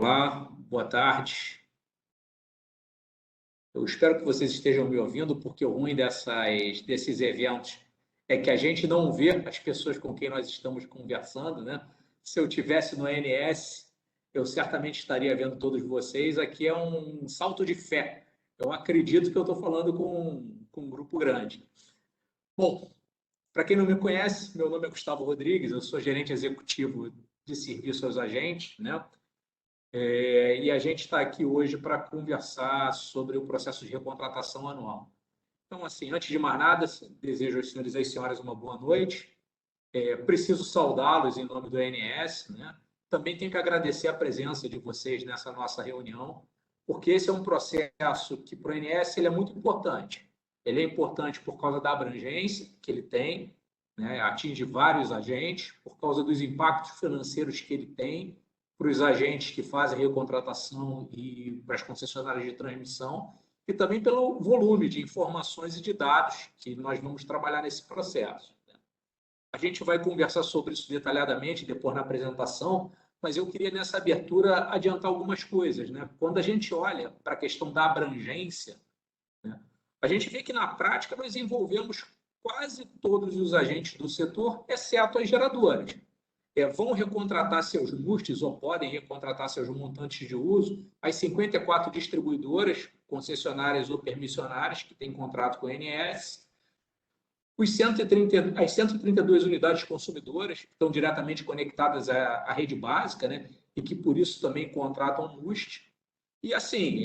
Olá, boa tarde. Eu espero que vocês estejam me ouvindo, porque o ruim desses eventos é que a gente não vê as pessoas com quem nós estamos conversando, né? Se eu tivesse no ANS, eu certamente estaria vendo todos vocês. Aqui é um salto de fé. Eu acredito que eu estou falando com um grupo grande. Bom, para quem não me conhece, meu nome é Gustavo Rodrigues, eu sou gerente executivo de serviço aos agentes, né? E a gente está aqui hoje para conversar sobre o processo de recontratação anual. Então, assim, antes de mais nada, desejo aos senhores e às senhoras uma boa noite. Preciso saudá-los em nome do ANS, né? Também tenho que agradecer a presença de vocês nessa nossa reunião, porque esse é um processo que, para o ANS, ele é muito importante. Ele é importante por causa da abrangência que ele tem, né? Atinge vários agentes, por causa dos impactos financeiros que ele tem, para os agentes que fazem recontratação e para as concessionárias de transmissão, e também pelo volume de informações e de dados que nós vamos trabalhar nesse processo. A gente vai conversar sobre isso detalhadamente depois na apresentação, mas eu queria nessa abertura adiantar algumas coisas, né? Quando a gente olha para a questão da abrangência, né, a gente vê que na prática nós envolvemos quase todos os agentes do setor, exceto as geradoras. Vão recontratar seus MUSTs ou podem recontratar seus montantes de uso as 54 distribuidoras, concessionárias ou permissionárias que têm contrato com o ANS, as 132 unidades consumidoras que estão diretamente conectadas à rede básica, né, e que por isso também contratam MUST. E assim,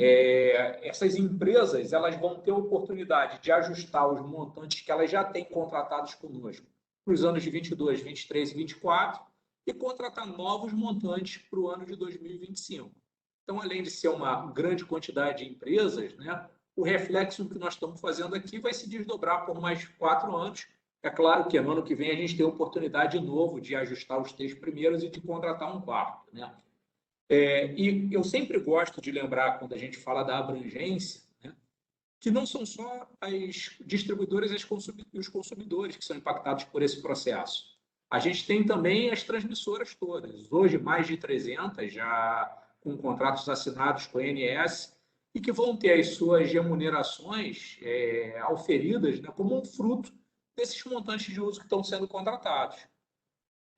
essas empresas elas vão ter a oportunidade de ajustar os montantes que elas já têm contratados conosco para os anos de 22, 23 e 24 e contratar novos montantes para o ano de 2025. Então, além de ser uma grande quantidade de empresas, né, o reflexo que nós estamos fazendo aqui vai se desdobrar por mais 4 anos. É claro que no ano que vem a gente tem a oportunidade de novo de ajustar os 3 primeiros e de contratar um quarto, né? E eu sempre gosto de lembrar, quando a gente fala da abrangência, né, que não são só as distribuidoras e os consumidores que são impactados por esse processo. A gente tem também as transmissoras todas. Hoje, mais de 300 já com contratos assinados com a ANS e que vão ter as suas remunerações auferidas, né, como um fruto desses montantes de uso que estão sendo contratados.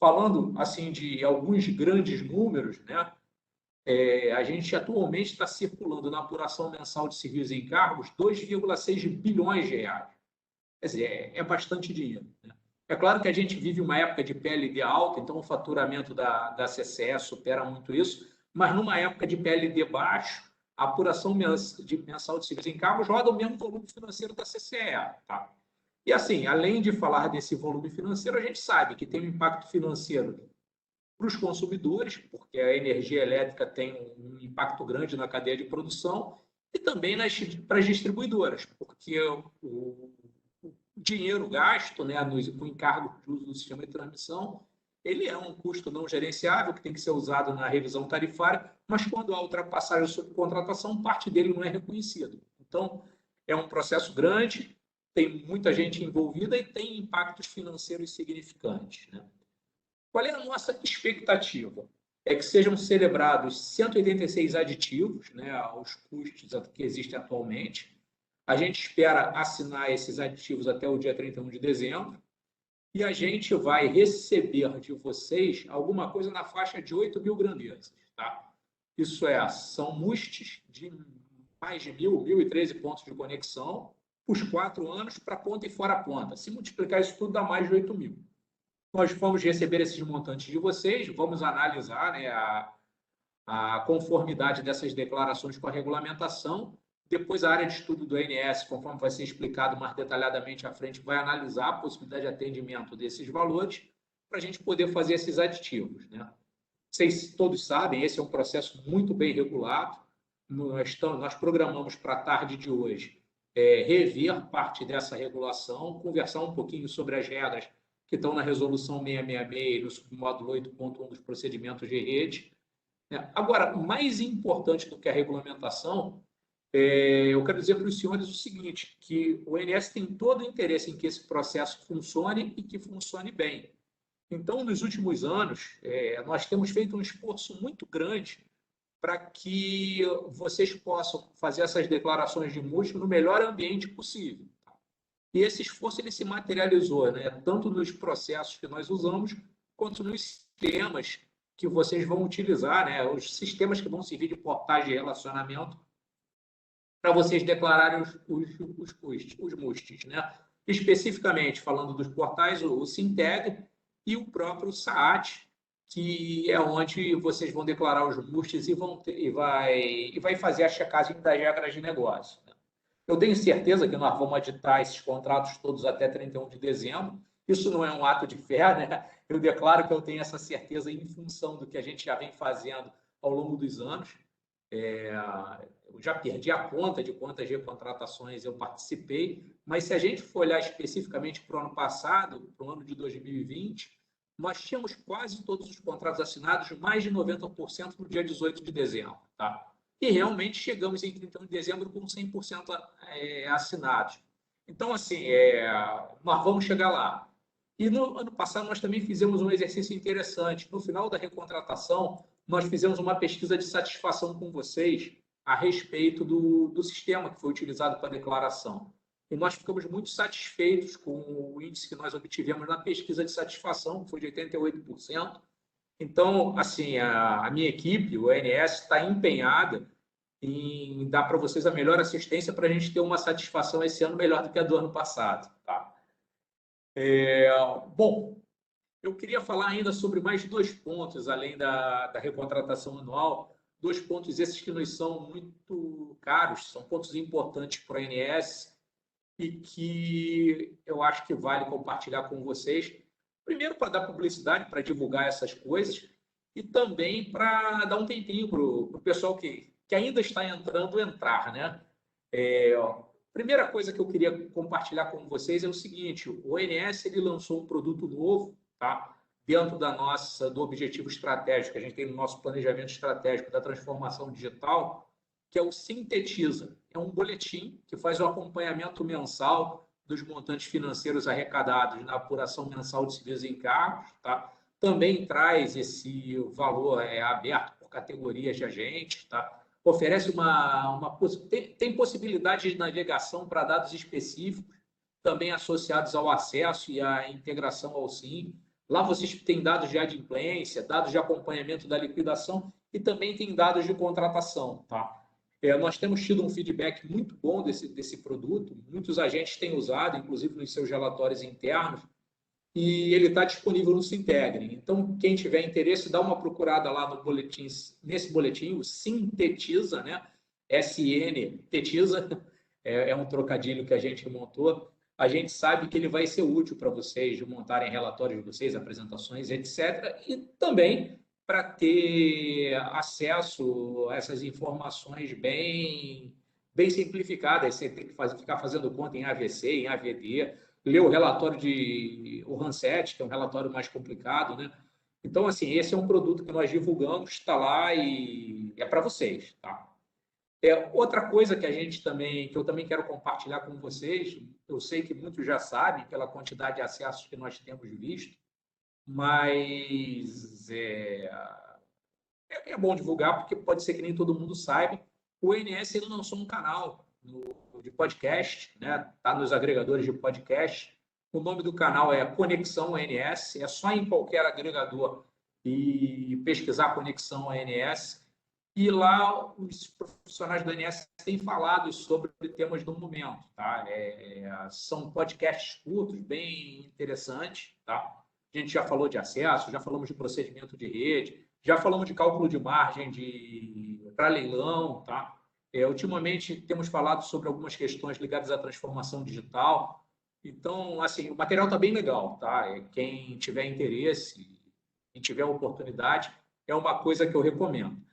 Falando assim de alguns grandes números, né, a gente atualmente está circulando na apuração mensal de serviços e encargos 2,6 bilhões de reais. Quer dizer, é bastante dinheiro, né? É claro que a gente vive uma época de PLD alta, então o faturamento da CCE supera muito isso, mas numa época de PLD baixo, a apuração mensal de serviços e encargos roda o mesmo volume financeiro da CCE. Tá? E assim, além de falar desse volume financeiro, a gente sabe que tem um impacto financeiro para os consumidores, porque a energia elétrica tem um impacto grande na cadeia de produção, e também para as distribuidoras, porque o dinheiro gasto, né, com encargo de uso do sistema de transmissão, ele é um custo não gerenciável que tem que ser usado na revisão tarifária, mas quando há ultrapassagem sobre contratação, parte dele não é reconhecido. Então, é um processo grande, tem muita gente envolvida e tem impactos financeiros significantes, né? Qual é a nossa expectativa? É que sejam celebrados 186 aditivos, né, aos custos que existem atualmente. A gente espera assinar esses aditivos até o dia 31 de dezembro e a gente vai receber de vocês alguma coisa na faixa de 8 mil grandezas. Tá? Isso são MUSTs de mais de 1.013 pontos de conexão, os 4 anos para ponta e fora ponta. Se multiplicar isso tudo, dá mais de 8 mil. Nós vamos receber esses montantes de vocês, vamos analisar, né, a conformidade dessas declarações com a regulamentação. Depois, a área de estudo do ANS, conforme vai ser explicado mais detalhadamente à frente, vai analisar a possibilidade de atendimento desses valores para a gente poder fazer esses aditivos, né? Vocês todos sabem, esse é um processo muito bem regulado. Nós programamos para a tarde de hoje rever parte dessa regulação, conversar um pouquinho sobre as regras que estão na resolução 666 e no submódulo 8.1 dos procedimentos de rede. Agora, mais importante do que a regulamentação, eu quero dizer para os senhores o seguinte, que o INS tem todo o interesse em que esse processo funcione e que funcione bem. Então, nos últimos anos, nós temos feito um esforço muito grande para que vocês possam fazer essas declarações de múltiplo no melhor ambiente possível. E esse esforço ele se materializou, né? Tanto nos processos que nós usamos, quanto nos sistemas que vocês vão utilizar, né? Os sistemas que vão servir de portais de relacionamento para vocês declararem os MUSTs, né? Especificamente, falando dos portais, o Sinteg e o próprio SAAT, que é onde vocês vão declarar os MUSTs e vai fazer a checagem das regras de negócio. Eu tenho certeza que nós vamos editar esses contratos todos até 31 de dezembro. Isso não é um ato de fé, né? Eu declaro que eu tenho essa certeza em função do que a gente já vem fazendo ao longo dos anos. Eu já perdi a conta de quantas recontratações eu participei, mas se a gente for olhar especificamente para o ano passado, para o ano de 2020, nós tínhamos quase todos os contratos assinados, mais de 90% no dia 18 de dezembro. Tá? E realmente chegamos em 31 de dezembro com 100% assinados. Então, assim, nós vamos chegar lá. E no ano passado nós também fizemos um exercício interessante. No final da recontratação, nós fizemos uma pesquisa de satisfação com vocês a respeito do sistema que foi utilizado para a declaração. E nós ficamos muito satisfeitos com o índice que nós obtivemos na pesquisa de satisfação, que foi de 88%. Então, assim, a minha equipe, o ONS, está empenhada em dar para vocês a melhor assistência para a gente ter uma satisfação esse ano melhor do que a do ano passado. Tá? Bom, eu queria falar ainda sobre mais 2 pontos, além da recontratação anual, 2 pontos esses que nos são muito caros, são pontos importantes para o ONS e que eu acho que vale compartilhar com vocês. Primeiro, para dar publicidade, para divulgar essas coisas, e também para dar um tempinho para o pessoal que ainda está entrando, entrar. Né? Primeira coisa que eu queria compartilhar com vocês é o seguinte: o ONS ele lançou um produto novo, tá? Dentro do objetivo estratégico que a gente tem no nosso planejamento estratégico da transformação digital, que é o Sintetiza. É um boletim que faz o acompanhamento mensal dos montantes financeiros arrecadados na apuração mensal de serviços e encargos. Tá? Também traz esse valor aberto por categorias de agentes. Tá? Oferece tem possibilidade de navegação para dados específicos, também associados ao acesso e à integração ao SIM. Lá vocês têm dados de adimplência, dados de acompanhamento da liquidação e também tem dados de contratação. Tá? Nós temos tido um feedback muito bom desse produto, muitos agentes têm usado, inclusive nos seus relatórios internos, e ele está disponível no Sintegre. Então, quem tiver interesse, dá uma procurada lá no boletim, nesse boletim, o Sintetiza, né? SN, Tetiza, é um trocadilho que a gente montou. A gente sabe que ele vai ser útil para vocês, de montarem relatórios de vocês, apresentações, etc. E também para ter acesso a essas informações bem simplificadas, sem ter que ficar fazendo conta em AVC, em AVD, ler o relatório o Ranset, que é um relatório mais complicado, né? Então, assim, esse é um produto que nós divulgamos, está lá e é para vocês, tá? Outra coisa que eu também quero compartilhar com vocês, eu sei que muitos já sabem pela quantidade de acessos que nós temos visto, mas é bom divulgar porque pode ser que nem todo mundo saiba. O ONS ele lançou um canal de podcast, né? Tá nos agregadores de podcast. O nome do canal é Conexão ONS. É só em qualquer agregador e pesquisar Conexão ONS. E lá os profissionais do ONS têm falado sobre temas do momento. Tá? São podcasts curtos, bem interessantes. Tá? A gente já falou de acesso, já falamos de procedimento de rede, já falamos de cálculo de margem para leilão. Tá? Ultimamente temos falado sobre algumas questões ligadas à transformação digital. Então, assim, o material está bem legal. Tá? Quem tiver interesse, quem tiver oportunidade, é uma coisa que eu recomendo.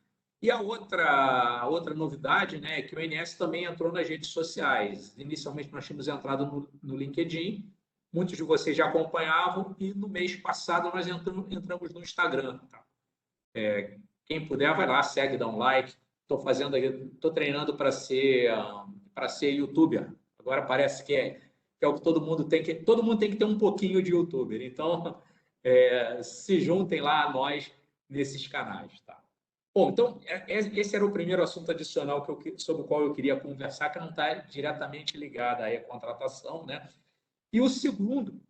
E a outra novidade, né, é que o ONS também entrou nas redes sociais. Inicialmente, nós tínhamos entrado no LinkedIn, muitos de vocês já acompanhavam, e no mês passado nós entramos no Instagram. Tá? Quem puder, vai lá, segue, dá um like. Estou treinando para ser youtuber. Agora parece que é o que todo mundo tem que ter um pouquinho de youtuber. Então, se juntem lá a nós nesses canais. Tá? Bom, então, esse era o primeiro assunto adicional sobre o qual eu queria conversar, que não está diretamente ligado à contratação, né? E o segundo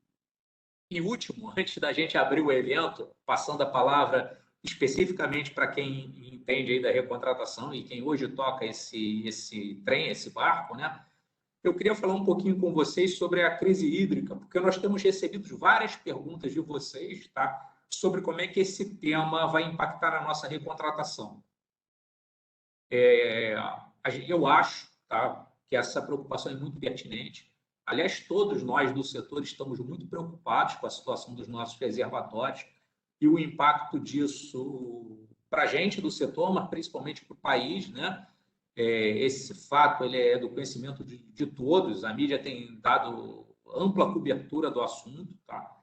e último, antes da gente abrir o evento, passando a palavra especificamente para quem entende aí da recontratação e quem hoje toca esse trem, esse barco, né? Eu queria falar um pouquinho com vocês sobre a crise hídrica, porque nós temos recebido várias perguntas de vocês, tá? Sobre como é que esse tema vai impactar na nossa recontratação. Eu acho, tá, que essa preocupação é muito pertinente. Aliás, todos nós do setor estamos muito preocupados com a situação dos nossos reservatórios e o impacto disso para a gente do setor, mas principalmente para o país, né? Esse fato ele é do conhecimento de todos, a mídia tem dado ampla cobertura do assunto, tá?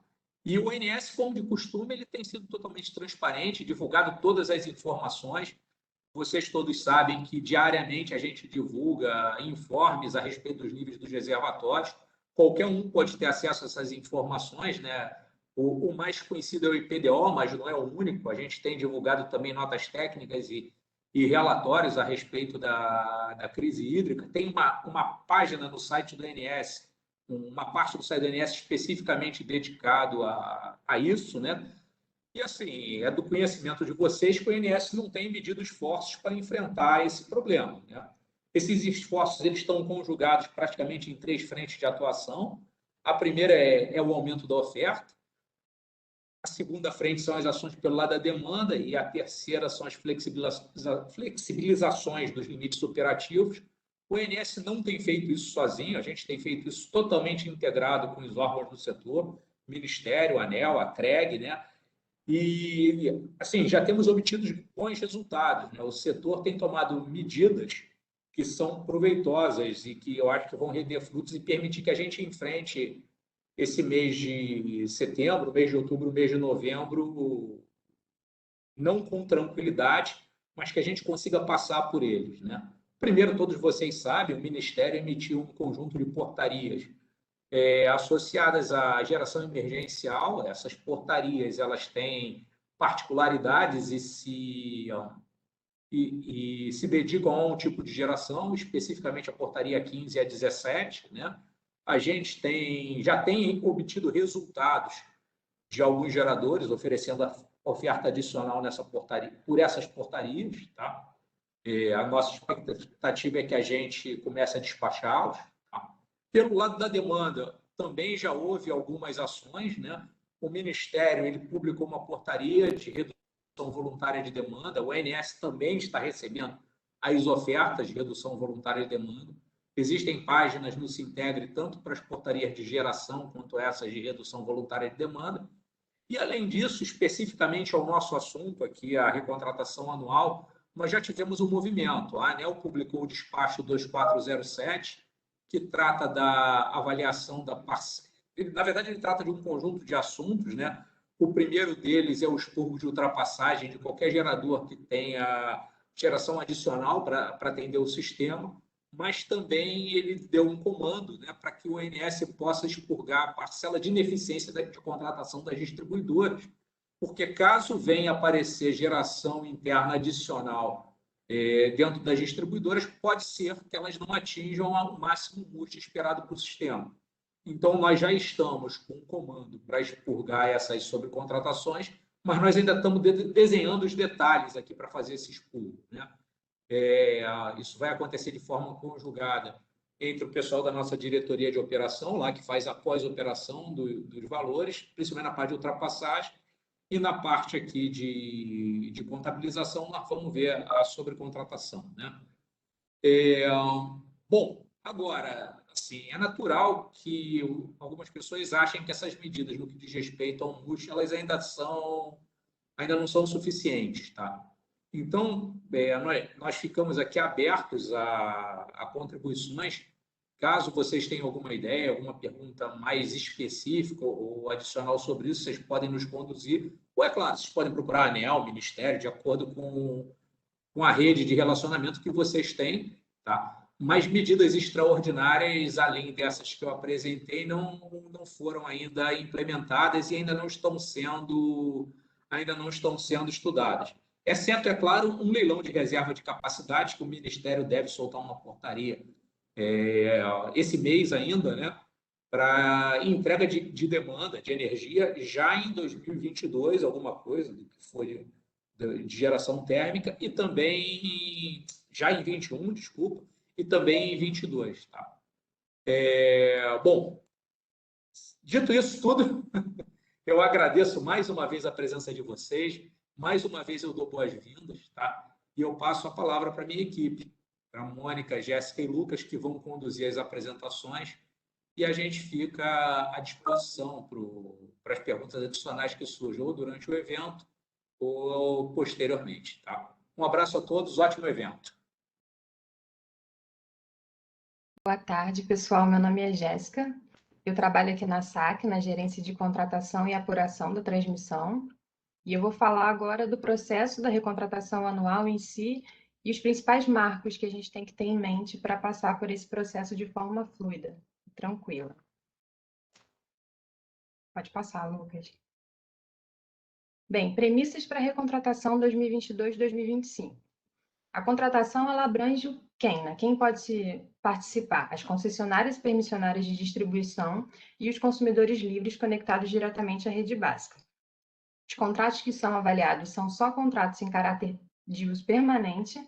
E o ONS, como de costume, ele tem sido totalmente transparente, divulgado todas as informações. Vocês todos sabem que diariamente a gente divulga informes a respeito dos níveis dos reservatórios. Qualquer um pode ter acesso a essas informações, né? O mais conhecido é o IPDO, mas não é o único. A gente tem divulgado também notas técnicas e relatórios a respeito da crise hídrica. Tem uma página no site do INS, uma parte do site do INS especificamente dedicado a isso, né? E assim, é do conhecimento de vocês que o INS não tem medido esforços para enfrentar esse problema, né? Esses esforços eles estão conjugados praticamente em três frentes de atuação. A primeira é o aumento da oferta, a segunda frente são as ações pelo lado da demanda e a terceira são as flexibilizações dos limites operativos. O INS não tem feito isso sozinho, a gente tem feito isso totalmente integrado com os órgãos do setor, Ministério, ANEEL, a CREG, né? E, assim, já temos obtido bons resultados, né? O setor tem tomado medidas que são proveitosas e que eu acho que vão render frutos e permitir que a gente enfrente esse mês de setembro, mês de outubro, mês de novembro, não com tranquilidade, mas que a gente consiga passar por eles, né? Primeiro, todos vocês sabem, o Ministério emitiu um conjunto de portarias associadas à geração emergencial. Essas portarias elas têm particularidades e se dedicam a um tipo de geração, especificamente a portaria 15 e a 17, né? A gente já tem obtido resultados de alguns geradores oferecendo a oferta adicional nessa portaria, por essas portarias, tá? A nossa expectativa é que a gente comece a despachá-los. Tá? Pelo lado da demanda, também já houve algumas ações, né? O Ministério ele publicou uma portaria de redução voluntária de demanda, o ONS também está recebendo as ofertas de redução voluntária de demanda. Existem páginas no Sintegre, tanto para as portarias de geração quanto essas de redução voluntária de demanda. E, além disso, especificamente ao nosso assunto aqui, a recontratação anual, nós já tivemos um movimento. A ANEEL publicou o despacho 2407, que trata da avaliação da parcela. Na verdade, ele trata de um conjunto de assuntos, né? O primeiro deles é o expurgo de ultrapassagem de qualquer gerador que tenha geração adicional para atender o sistema, mas também ele deu um comando, né, para que o ONS possa expurgar a parcela de ineficiência de contratação das distribuidoras, porque caso venha aparecer geração interna adicional dentro das distribuidoras, pode ser que elas não atinjam o máximo custo esperado para o sistema. Então, nós já estamos com um comando para expurgar essas sobrecontratações, mas nós ainda estamos desenhando os detalhes aqui para fazer esse expurgo, né? Isso vai acontecer de forma conjugada entre o pessoal da nossa diretoria de operação, lá que faz a pós-operação dos valores, principalmente na parte de ultrapassagem, e na parte aqui de contabilização, nós vamos ver a sobrecontratação, né? Bom, agora, assim, é natural que algumas pessoas achem que essas medidas no que diz respeito ao MUST, elas ainda não são suficientes, tá? Então, nós ficamos aqui abertos a contribuições. Caso vocês tenham alguma ideia, alguma pergunta mais específica ou adicional sobre isso, vocês podem nos conduzir. Ou, é claro, vocês podem procurar a ANEEL, o Ministério, de acordo com a rede de relacionamento que vocês têm, tá? Mas medidas extraordinárias, além dessas que eu apresentei, não foram ainda implementadas e ainda não estão sendo estudadas. exceto, é claro, um leilão de reserva de capacidade, que o Ministério deve soltar uma portaria esse mês ainda, né, para entrega de demanda de energia já em 2022, alguma coisa do que foi de geração térmica, e também já em 21, desculpa, e também em 22. Tá? Bom, dito isso tudo, eu agradeço mais uma vez a presença de vocês, mais uma vez eu dou boas-vindas, tá? E eu passo a palavra para a minha equipe, para a Mônica, Jéssica e Lucas, que vão conduzir as apresentações, e a gente fica à disposição para as perguntas adicionais que surjam ou durante o evento ou posteriormente, tá? Um abraço a todos, ótimo evento. Boa tarde, pessoal. Meu nome é Jéssica. Eu trabalho aqui na SAC, na Gerência de Contratação e Apuração da Transmissão. E eu vou falar agora do processo da recontratação anual em si e os principais marcos que a gente tem que ter em mente para passar por esse processo de forma fluida e tranquila. Pode passar, Lucas. Bem, premissas para a recontratação 2022-2025. A contratação ela abrange quem, né? Quem pode participar? As concessionárias e permissionárias de distribuição e os consumidores livres conectados diretamente à rede básica. Os contratos que são avaliados são só contratos em caráter de uso permanente. O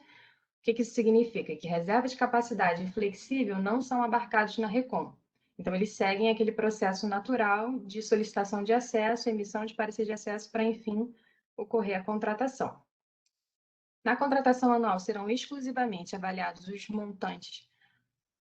que isso significa? Que reserva de capacidade flexível não são abarcados na RECON. Então, eles seguem aquele processo natural de solicitação de acesso, emissão de parecer de acesso para, enfim, ocorrer a contratação. Na contratação anual serão exclusivamente avaliados os montantes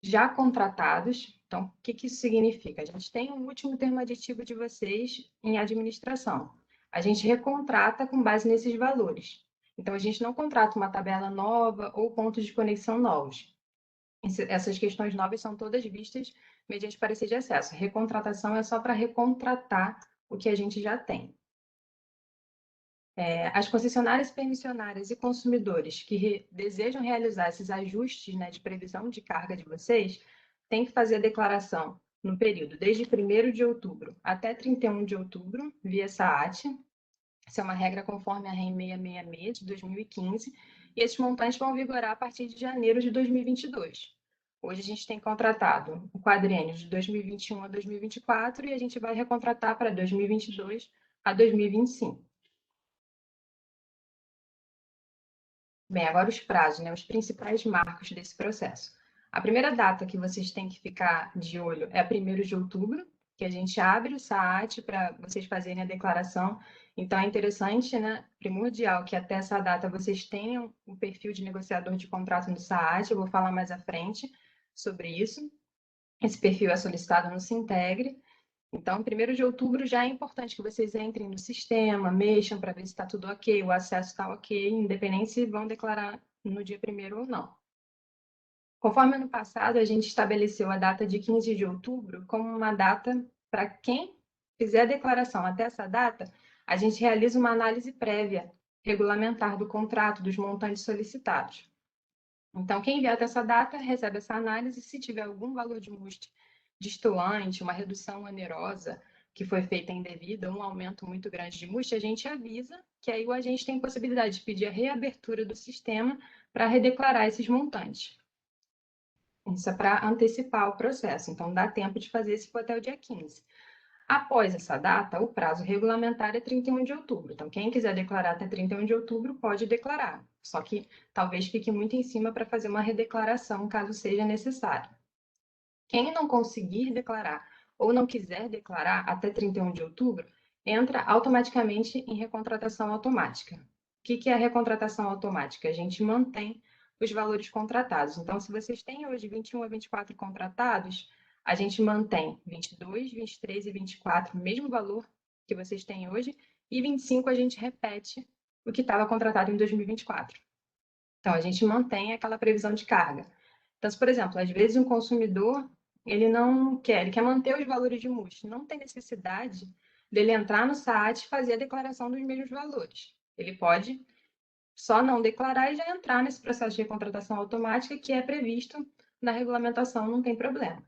já contratados. Então, o que isso significa? A gente tem um último termo aditivo de vocês em administração. A gente recontrata com base nesses valores. Então, a gente não contrata uma tabela nova ou pontos de conexão novos. Essas questões novas são todas vistas mediante parecer de acesso. Recontratação é só para recontratar o que a gente já tem. As concessionárias permissionárias e consumidores que desejam realizar esses ajustes, né, de previsão de carga de vocês, têm que fazer a declaração no período desde 1º de outubro até 31 de outubro, via SAAT. Essa é uma regra conforme a REN 666 de 2015, e esses montantes vão vigorar a partir de janeiro de 2022. Hoje a gente tem contratado o quadriênio de 2021 a 2024 e a gente vai recontratar para 2022 a 2025. Bem, agora os prazos, né? Os principais marcos desse processo. A primeira data que vocês têm que ficar de olho é a 1º de outubro, que a gente abre o SAAT para vocês fazerem a declaração. Então, é interessante, né? Primordial que até essa data vocês tenham o perfil de negociador de contrato no SAAT. Eu vou falar mais à frente sobre isso. Esse perfil é solicitado no Sintegre. Então, 1º de outubro já é importante que vocês entrem no sistema, mexam para ver se está tudo ok, o acesso está ok, independente se vão declarar no dia 1º ou não. Conforme ano passado, a gente estabeleceu a data de 15 de outubro como uma data para quem fizer a declaração até essa data, a gente realiza uma análise prévia regulamentar do contrato, dos montantes solicitados. Então, quem vier até essa data recebe essa análise. Se tiver algum valor de MUST destoante, uma redução onerosa que foi feita indevida, um aumento muito grande de MUST, a gente avisa que aí o agente tem possibilidade de pedir a reabertura do sistema para redeclarar esses montantes. Isso é para antecipar o processo, então dá tempo de fazer se for até o dia 15. Após essa data, o prazo regulamentar é 31 de outubro. Então, quem quiser declarar até 31 de outubro pode declarar. Só que talvez fique muito em cima para fazer uma redeclaração, caso seja necessário. Quem não conseguir declarar ou não quiser declarar até 31 de outubro, entra automaticamente em recontratação automática. O que é a recontratação automática? A gente mantém os valores contratados. Então, se vocês têm hoje 21 a 24 contratados, a gente mantém 22, 23 e 24, o mesmo valor que vocês têm hoje, e 25 a gente repete o que estava contratado em 2024. Então, a gente mantém aquela previsão de carga. Então, se, por exemplo, às vezes um consumidor ele não quer, ele quer manter os valores de MUST, não tem necessidade dele entrar no SAAT e fazer a declaração dos mesmos valores. Ele pode só não declarar e já entrar nesse processo de recontratação automática que é previsto na regulamentação, não tem problema.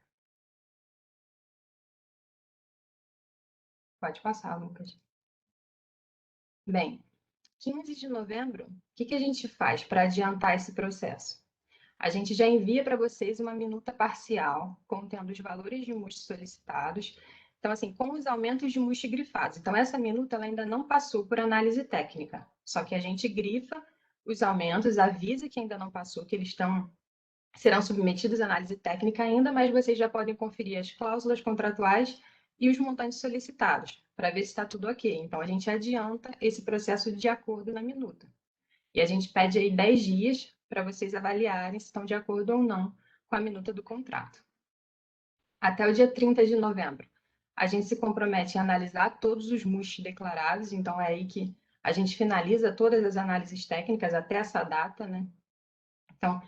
Pode passar, Lucas. Bem, 15 de novembro, o que a gente faz para adiantar esse processo? A gente já envia para vocês uma minuta parcial contendo os valores de MUST solicitados, então, assim, com os aumentos de MUST grifados. Então, essa minuta ela ainda não passou por análise técnica, só que a gente grifa os aumentos, avisa que ainda não passou, que eles serão submetidos à análise técnica ainda, mas vocês já podem conferir as cláusulas contratuais e os montantes solicitados, para ver se está tudo ok. Então, a gente adianta esse processo de acordo na minuta. E a gente pede aí 10 dias para vocês avaliarem se estão de acordo ou não com a minuta do contrato. Até o dia 30 de novembro, a gente se compromete a analisar todos os MUST declarados, então é aí que a gente finaliza todas as análises técnicas até essa data, né? Então,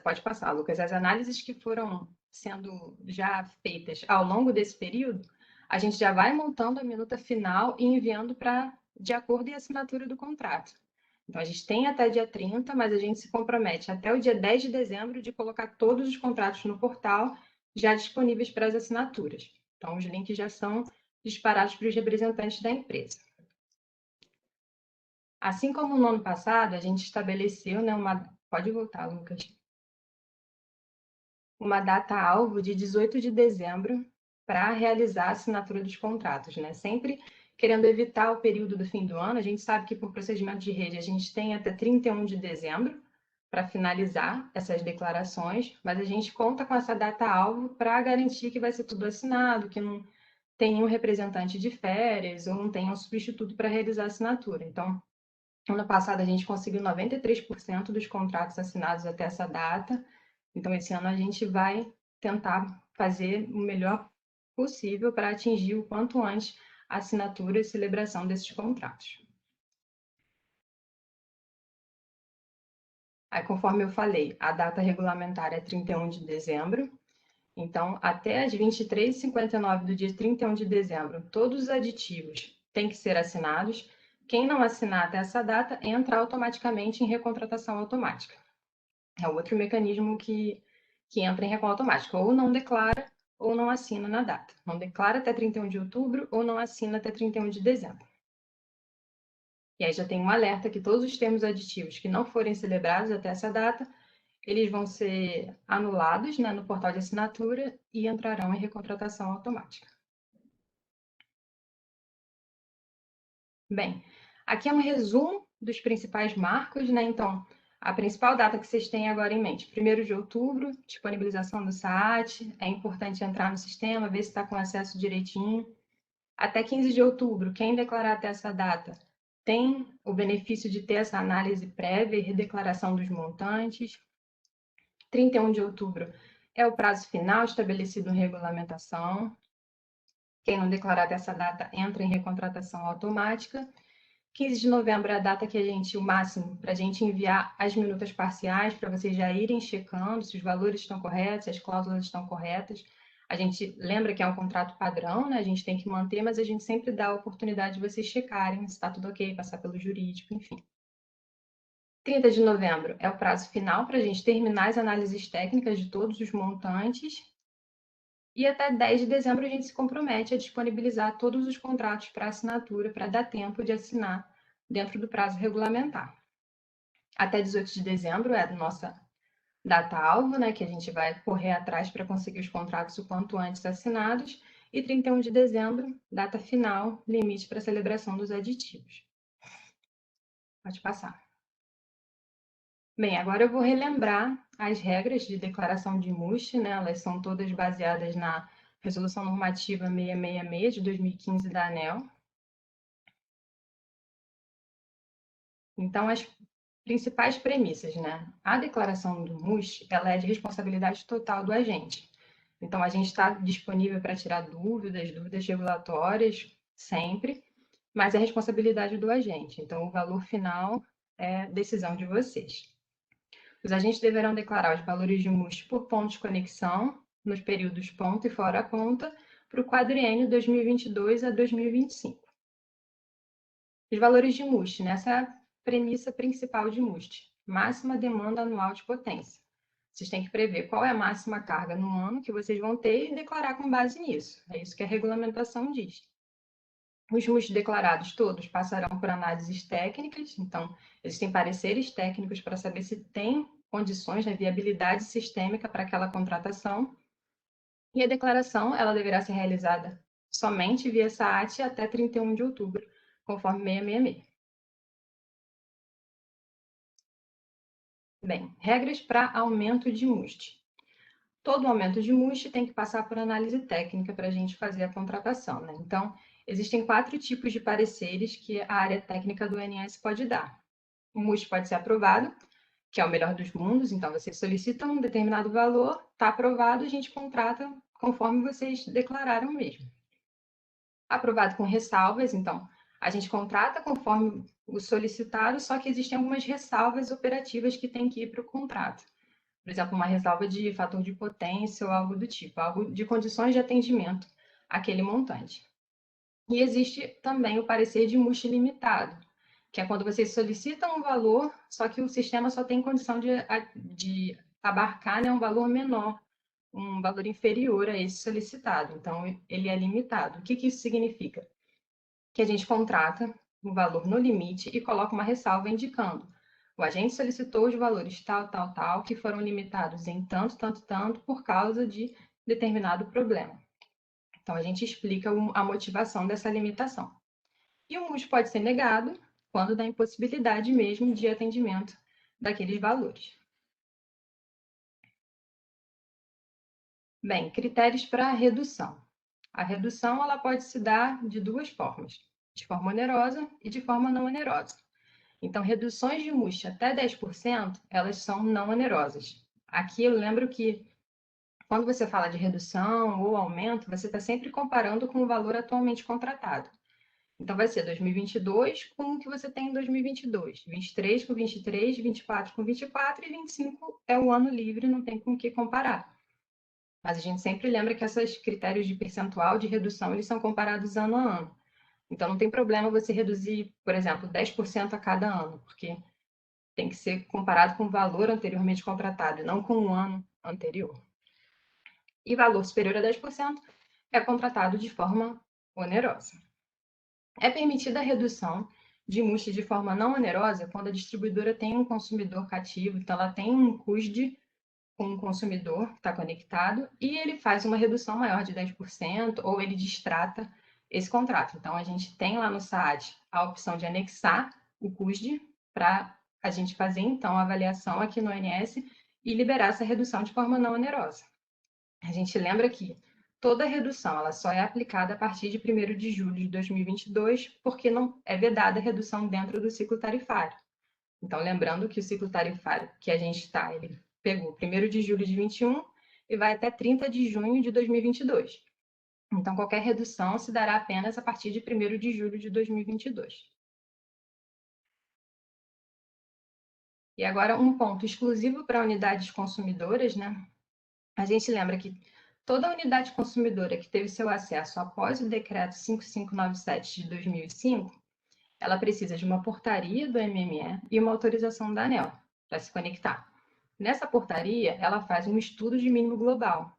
pode passar, Lucas. As análises que foram sendo já feitas ao longo desse período, a gente já vai montando a minuta final e enviando para de acordo e assinatura do contrato. Então, a gente tem até dia 30, mas a gente se compromete até o dia 10 de dezembro de colocar todos os contratos no portal já disponíveis para as assinaturas. Então, os links já são disparados para os representantes da empresa. Assim como no ano passado, a gente estabeleceu, né, Pode voltar, Lucas. Uma data-alvo de 18 de dezembro para realizar a assinatura dos contratos, né? Sempre querendo evitar o período do fim do ano. A gente sabe que por procedimento de rede a gente tem até 31 de dezembro para finalizar essas declarações, mas a gente conta com essa data-alvo para garantir que vai ser tudo assinado, que não tem um representante de férias ou não tem um substituto para realizar a assinatura. Então, ano passado a gente conseguiu 93% dos contratos assinados até essa data. Então, esse ano a gente vai tentar fazer o melhor possível para atingir o quanto antes a assinatura e celebração desses contratos. Aí, conforme eu falei, a data regulamentar é 31 de dezembro. Então, até as 23h59 do dia 31 de dezembro, todos os aditivos têm que ser assinados. Quem não assinar até essa data entra automaticamente em recontratação automática. É outro mecanismo que entra em recall automático. Ou não declara ou não assina na data. Não declara até 31 de outubro ou não assina até 31 de dezembro. E aí já tem um alerta que todos os termos aditivos que não forem celebrados até essa data, eles vão ser anulados, né, no portal de assinatura e entrarão em recontratação automática. Bem, aqui é um resumo dos principais marcos, né? Então, a principal data que vocês têm agora em mente, 1º de outubro, disponibilização do SAT, é importante entrar no sistema, ver se está com acesso direitinho. Até 15 de outubro, quem declarar até essa data tem o benefício de ter essa análise prévia e redeclaração dos montantes. 31 de outubro é o prazo final estabelecido em regulamentação. Quem não declarar até essa data entra em recontratação automática. 15 de novembro é a data que o máximo para a gente enviar as minutas parciais, para vocês já irem checando se os valores estão corretos, se as cláusulas estão corretas. A gente lembra que é um contrato padrão, né? A gente tem que manter, mas a gente sempre dá a oportunidade de vocês checarem se está tudo ok, passar pelo jurídico, enfim. 30 de novembro é o prazo final para a gente terminar as análises técnicas de todos os montantes. E até 10 de dezembro a gente se compromete a disponibilizar todos os contratos para assinatura, para dar tempo de assinar dentro do prazo regulamentar. Até 18 de dezembro é a nossa data-alvo, né, que a gente vai correr atrás para conseguir os contratos o quanto antes assinados. E 31 de dezembro, data final, limite para celebração dos aditivos. Pode passar. Bem, agora eu vou relembrar as regras de declaração de MUST, né? Elas são todas baseadas na Resolução Normativa 666 de 2015 da ANEEL. Então, as principais premissas, né? A declaração do MUST, ela é de responsabilidade total do agente. Então, a gente está disponível para tirar dúvidas regulatórias, sempre, mas é responsabilidade do agente. Então, o valor final é decisão de vocês. Os agentes deverão declarar os valores de MUST por ponto de conexão, nos períodos ponta e fora a ponta, para o quadriênio 2022 a 2025. Os valores de MUST, nessa é a premissa principal de MUST, máxima demanda anual de potência. Vocês têm que prever qual é a máxima carga no ano que vocês vão ter e declarar com base nisso. É isso que a regulamentação diz. Os MUST declarados todos passarão por análises técnicas, então existem pareceres técnicos para saber se tem condições, né, viabilidade sistêmica para aquela contratação, e a declaração ela deverá ser realizada somente via SAAT até 31 de outubro, conforme 666. Bem, regras para aumento de MUST. Todo aumento de MUST tem que passar por análise técnica para a gente fazer a contratação, né? Então, existem 4 tipos de pareceres que a área técnica do ONS pode dar. O MUST pode ser aprovado, que é o melhor dos mundos, então vocês solicitam um determinado valor, está aprovado, a gente contrata conforme vocês declararam mesmo. Aprovado com ressalvas, então a gente contrata conforme o solicitado, só que existem algumas ressalvas operativas que tem que ir para o contrato. Por exemplo, uma ressalva de fator de potência ou algo do tipo, algo de condições de atendimento àquele montante. E existe também o parecer de MUST limitado, que é quando vocês solicitam um valor, só que o sistema só tem condição de abarcar, né, um valor menor, um valor inferior a esse solicitado. Então, ele é limitado. O que isso significa? Que a gente contrata o valor no limite e coloca uma ressalva indicando: o agente solicitou os valores tal, tal, tal, que foram limitados em tanto, tanto, tanto, por causa de determinado problema. Então, a gente explica a motivação dessa limitação. E o MUST pode ser negado quando da impossibilidade mesmo de atendimento daqueles valores. Bem, critérios para redução. A redução ela pode se dar de duas formas: de forma onerosa e de forma não onerosa. Então, reduções de MUST até 10%, elas são não onerosas. Aqui eu lembro que quando você fala de redução ou aumento, você está sempre comparando com o valor atualmente contratado. Então, vai ser 2022 com o que você tem em 2022, 23 com 23, 24 com 24 e 25 é o ano livre, não tem com o que comparar. Mas a gente sempre lembra que esses critérios de percentual de redução, eles são comparados ano a ano. Então, não tem problema você reduzir, por exemplo, 10% a cada ano, porque tem que ser comparado com o valor anteriormente contratado, não com o ano anterior. E valor superior a 10% é contratado de forma onerosa. É permitida a redução de MUST de forma não onerosa quando a distribuidora tem um consumidor cativo, então ela tem um CUSD com um consumidor que está conectado e ele faz uma redução maior de 10% ou ele distrata esse contrato. Então, a gente tem lá no SAAD a opção de anexar o CUSD para a gente fazer, então, a avaliação aqui no ONS e liberar essa redução de forma não onerosa. A gente lembra que toda redução ela só é aplicada a partir de 1º de julho de 2022, porque não é vedada a redução dentro do ciclo tarifário. Então, lembrando que o ciclo tarifário que a gente está, ele pegou 1º de julho de 21 e vai até 30 de junho de 2022. Então, qualquer redução se dará apenas a partir de 1º de julho de 2022. E agora, um ponto exclusivo para unidades consumidoras, né? A gente lembra que toda unidade consumidora que teve seu acesso após o decreto 5597 de 2005, ela precisa de uma portaria do MME e uma autorização da ANEEL para se conectar. Nessa portaria, ela faz um estudo de mínimo global,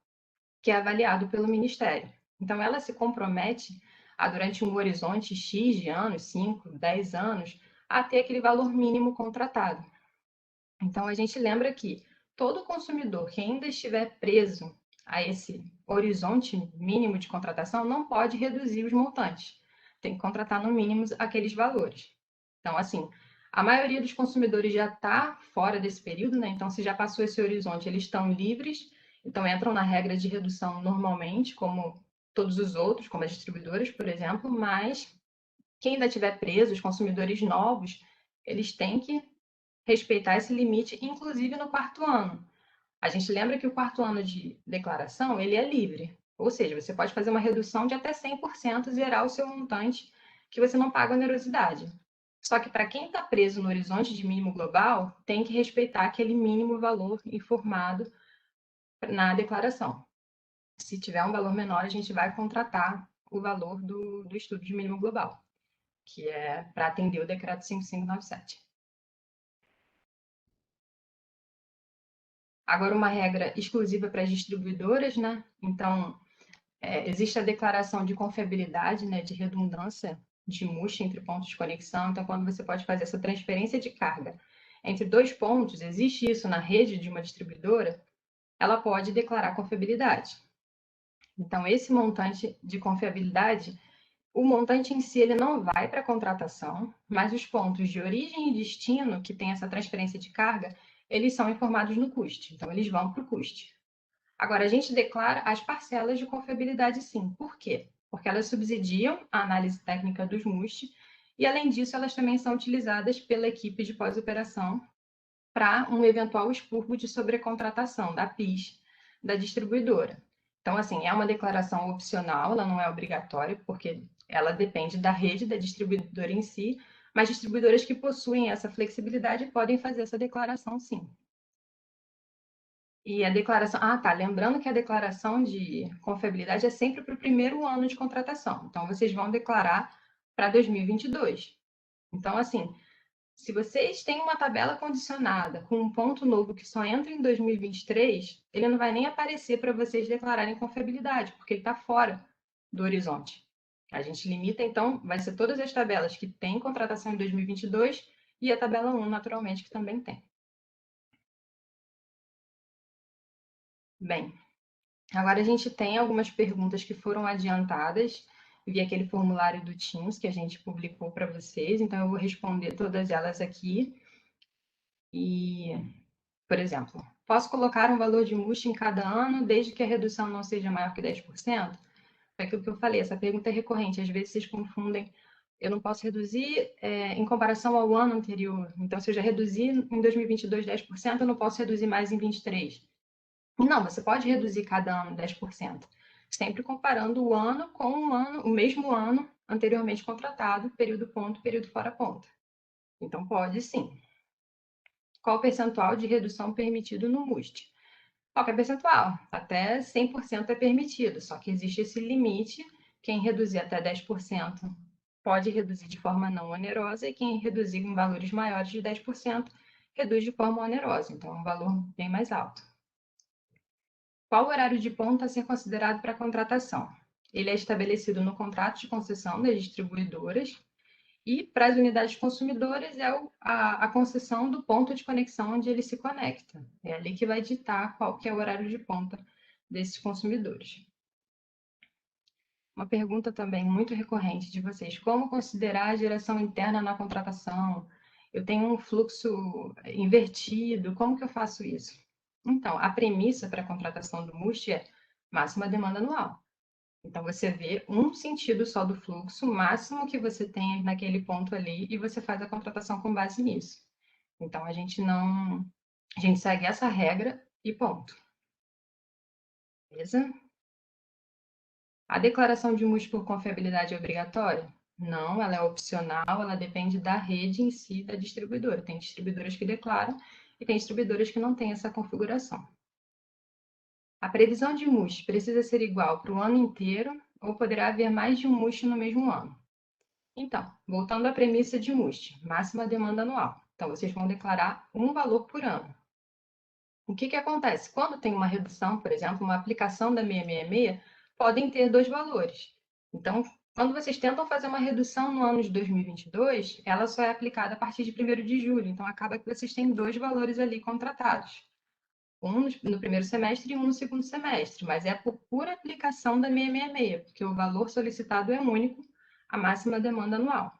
que é avaliado pelo Ministério. Então, ela se compromete a, durante um horizonte X de anos, 5, 10 anos, a ter aquele valor mínimo contratado. Então, a gente lembra que todo consumidor que ainda estiver preso a esse horizonte mínimo de contratação não pode reduzir os montantes. Tem que contratar no mínimo aqueles valores. Então, assim, a maioria dos consumidores já está fora desse período, né? Então, se já passou esse horizonte, eles estão livres, então entram na regra de redução normalmente, como todos os outros, como as distribuidoras, por exemplo, mas quem ainda estiver preso, os consumidores novos, eles têm que respeitar esse limite, inclusive no 4º ano. A gente lembra que o 4º ano de declaração, ele é livre, ou seja, você pode fazer uma redução de até 100%, zerar o seu montante, que você não paga onerosidade. Só que para quem está preso no horizonte de mínimo global, tem que respeitar aquele mínimo valor informado na declaração. Se tiver um valor menor, a gente vai contratar o valor do estudo de mínimo global, que é para atender o decreto 5597. Agora, uma regra exclusiva para as distribuidoras, né? Então, existe a declaração de confiabilidade, né, de redundância de MUST entre pontos de conexão. Então, quando você pode fazer essa transferência de carga entre dois pontos, existe isso na rede de uma distribuidora, ela pode declarar confiabilidade. Então, esse montante de confiabilidade, o montante em si ele não vai para a contratação, mas os pontos de origem e destino que tem essa transferência de carga, eles são informados no custo. Então, eles vão para o custo. Agora, a gente declara as parcelas de confiabilidade sim. Por quê? Porque elas subsidiam a análise técnica dos MUST e, além disso, elas também são utilizadas pela equipe de pós-operação para um eventual expurgo de sobrecontratação da PIS da distribuidora. Então, assim, é uma declaração opcional, ela não é obrigatória, porque ela depende da rede da distribuidora em si, mas distribuidoras que possuem essa flexibilidade podem fazer essa declaração sim. E a declaração. Ah, tá. Lembrando que a declaração de confiabilidade é sempre para o primeiro ano de contratação. Então, vocês vão declarar para 2022. Então, assim, se vocês têm uma tabela condicionada com um ponto novo que só entra em 2023, ele não vai nem aparecer para vocês declararem confiabilidade, porque ele está fora do horizonte. A gente limita, então, vai ser todas as tabelas que têm contratação em 2022 e a tabela 1, naturalmente, que também tem. Bem, agora a gente tem algumas perguntas que foram adiantadas via aquele formulário do Teams que a gente publicou para vocês, então eu vou responder todas elas aqui. E, por exemplo, posso colocar um valor de MUST em cada ano, desde que a redução não seja maior que 10%? É aquilo que eu falei, essa pergunta é recorrente, às vezes vocês confundem. Eu não posso reduzir em comparação ao ano anterior. Então, se eu já reduzi em 2022 10%, eu não posso reduzir mais em 23%. Não, você pode reduzir cada ano 10%, sempre comparando o ano com o mesmo ano anteriormente contratado, período ponto, período fora ponta. Então, pode sim. Qual o percentual de redução permitido no MUST? Qualquer percentual, até 100% é permitido, só que existe esse limite. Quem reduzir até 10% pode reduzir de forma não onerosa, e quem reduzir em valores maiores de 10% reduz de forma onerosa, então é um valor bem mais alto. Qual o horário de ponta a ser considerado para a contratação? Ele é estabelecido no contrato de concessão das distribuidoras e para as unidades consumidoras é a concessão do ponto de conexão onde ele se conecta. É ali que vai ditar qual que é o horário de ponta desses consumidores. Uma pergunta também muito recorrente de vocês: como considerar a geração interna na contratação? Eu tenho um fluxo invertido, como que eu faço isso? Então, a premissa para a contratação do MUST é máxima demanda anual. Então, você vê um sentido só do fluxo, o máximo que você tem naquele ponto ali, e você faz a contratação com base nisso. Então, a gente segue essa regra e ponto. Beleza? A declaração de MUST por confiabilidade é obrigatória? Não, ela é opcional, ela depende da rede em si da distribuidora. Tem distribuidoras que declaram e tem distribuidoras que não têm essa configuração. A previsão de MUST precisa ser igual para o ano inteiro ou poderá haver mais de um MUST no mesmo ano? Então, voltando à premissa de MUST, máxima demanda anual. Então, vocês vão declarar um valor por ano. O que acontece? Quando tem uma redução, por exemplo, uma aplicação da 666, podem ter dois valores. Então, quando vocês tentam fazer uma redução no ano de 2022, ela só é aplicada a partir de 1º de julho. Então, acaba que vocês têm dois valores ali contratados. Um no primeiro semestre e um no segundo semestre, mas é por pura aplicação da 666, porque o valor solicitado é único, a máxima demanda anual.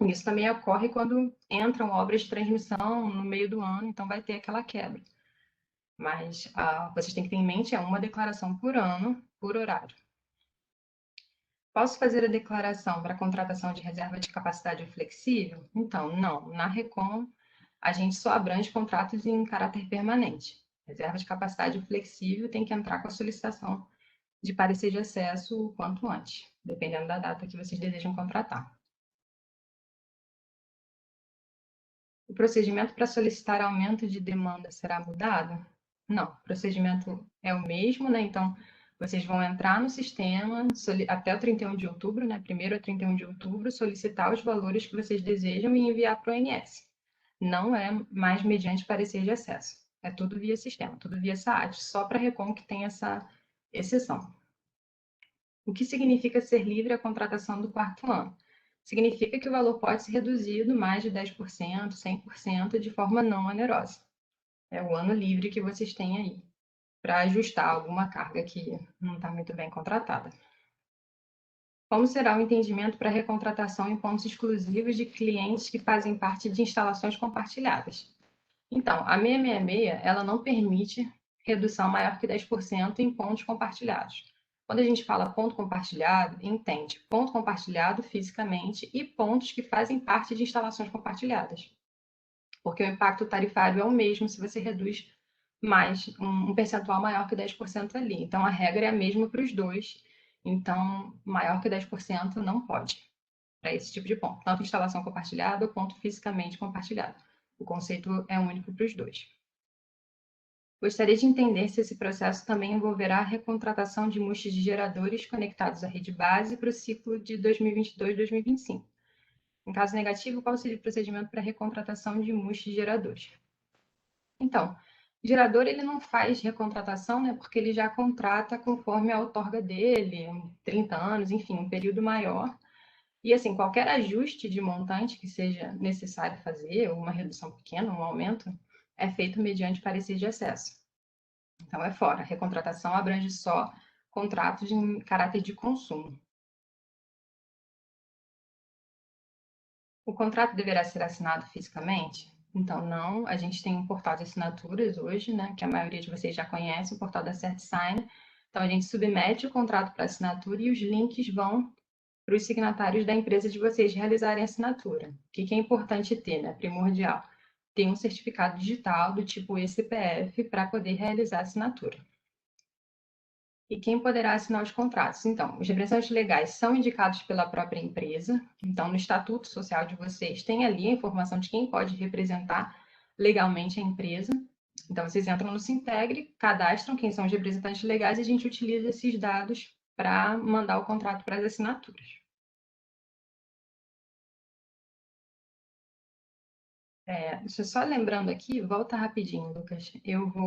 Isso também ocorre quando entram obras de transmissão no meio do ano, então vai ter aquela quebra. Mas vocês têm que ter em mente, é uma declaração por ano, por horário. Posso fazer a declaração para contratação de reserva de capacidade flexível? Então, não. Na Recon, a gente só abrange contratos em caráter permanente. Reserva de capacidade flexível tem que entrar com a solicitação de parecer de acesso o quanto antes, dependendo da data que vocês desejam contratar. O procedimento para solicitar aumento de demanda será mudado? Não, o procedimento é o mesmo, né? Então, vocês vão entrar no sistema até o 31 de outubro, né? 1º a 31 de outubro, solicitar os valores que vocês desejam e enviar para o ONS. Não é mais mediante parecer de acesso. É tudo via sistema, tudo via SAAT, só para a Recon que tem essa exceção. O que significa ser livre a contratação do quarto ano? Significa que o valor pode ser reduzido mais de 10%, 100% de forma não onerosa. É o ano livre que vocês têm aí para ajustar alguma carga que não está muito bem contratada. Como será o entendimento para recontratação em pontos exclusivos de clientes que fazem parte de instalações compartilhadas? Então, a 666, ela não permite redução maior que 10% em pontos compartilhados. Quando a gente fala ponto compartilhado, entende ponto compartilhado fisicamente e pontos que fazem parte de instalações compartilhadas. Porque o impacto tarifário é o mesmo se você reduz mais um percentual maior que 10% ali. Então, a regra é a mesma para os dois. Então, maior que 10% não pode para esse tipo de ponto. Tanto instalação compartilhada ou ponto fisicamente compartilhado. O conceito é único para os dois. Gostaria de entender se esse processo também envolverá a recontratação de MUSTs de geradores conectados à rede base para o ciclo de 2022-2025. Em caso negativo, qual seria o procedimento para a recontratação de MUST de geradores? Então, gerador ele não faz recontratação, né, porque ele já contrata conforme a outorga dele, 30 anos, enfim, um período maior. E assim, qualquer ajuste de montante que seja necessário fazer, ou uma redução pequena, um aumento, é feito mediante parecer de acesso. Então, é fora. A recontratação abrange só contratos em caráter de consumo. O contrato deverá ser assinado fisicamente? Então, não. A gente tem um portal de assinaturas hoje, né, que a maioria de vocês já conhece, o portal da CertSign. Então, a gente submete o contrato para assinatura e os links vão para os signatários da empresa de vocês realizarem a assinatura. O que é importante ter, né? Primordial. Ter um certificado digital do tipo ECPF para poder realizar a assinatura. E quem poderá assinar os contratos? Então, os representantes legais são indicados pela própria empresa. Então, no estatuto social de vocês, tem ali a informação de quem pode representar legalmente a empresa. Então, vocês entram no Sintegre, cadastram quem são os representantes legais e a gente utiliza esses dados para mandar o contrato para as assinaturas. Deixa eu só lembrando aqui, volta rapidinho, Lucas.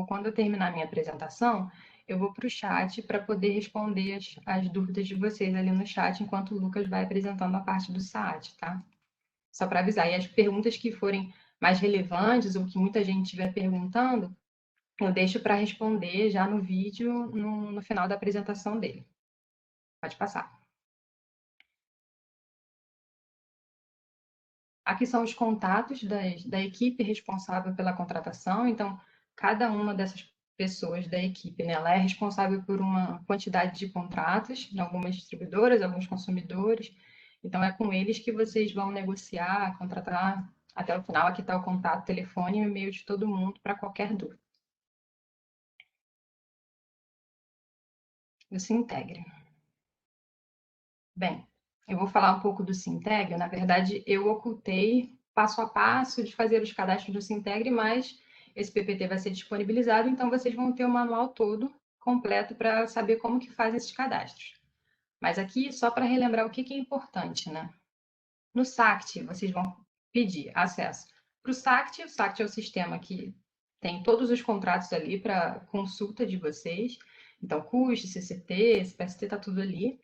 Quando eu terminar minha apresentação, eu vou para o chat para poder responder as dúvidas de vocês ali no chat, enquanto o Lucas vai apresentando a parte do SAAT, tá? Só para avisar. E as perguntas que forem mais relevantes ou que muita gente estiver perguntando, eu deixo para responder já no vídeo, no final da apresentação dele. Pode passar. Aqui são os contatos da equipe responsável pela contratação. Então, cada uma dessas pessoas da equipe, né, ela é responsável por uma quantidade de contratos, em algumas distribuidoras, alguns consumidores. Então, é com eles que vocês vão negociar, contratar até o final. Aqui está o contato, telefone e e-mail de todo mundo para qualquer dúvida. O Sintegre. Bem, eu vou falar um pouco do Sintegre. Na verdade, eu ocultei passo a passo de fazer os cadastros do Sintegre, mas esse PPT vai ser disponibilizado, então vocês vão ter o manual todo completo para saber como que faz esses cadastros. Mas aqui, só para relembrar o que é importante, né? No SACT, vocês vão pedir acesso para o SACT é o sistema que tem todos os contratos ali para consulta de vocês. Então, custo, CCT, CPST, está tudo ali.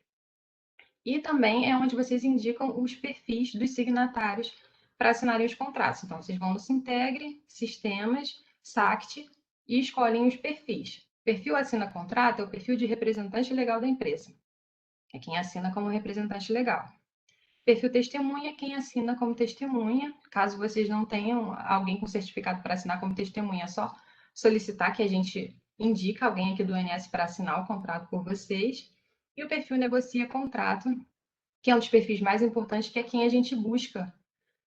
E também é onde vocês indicam os perfis dos signatários para assinarem os contratos. Então, vocês vão no Sintegre, Sistemas, SACT e escolhem os perfis. O perfil assina contrato é o perfil de representante legal da empresa. É quem assina como representante legal. Perfil testemunha é quem assina como testemunha. Caso vocês não tenham alguém com certificado para assinar como testemunha, é só solicitar que a gente indica alguém aqui do ONS para assinar o contrato por vocês. E o perfil negocia contrato, que é um dos perfis mais importantes, que é quem a gente busca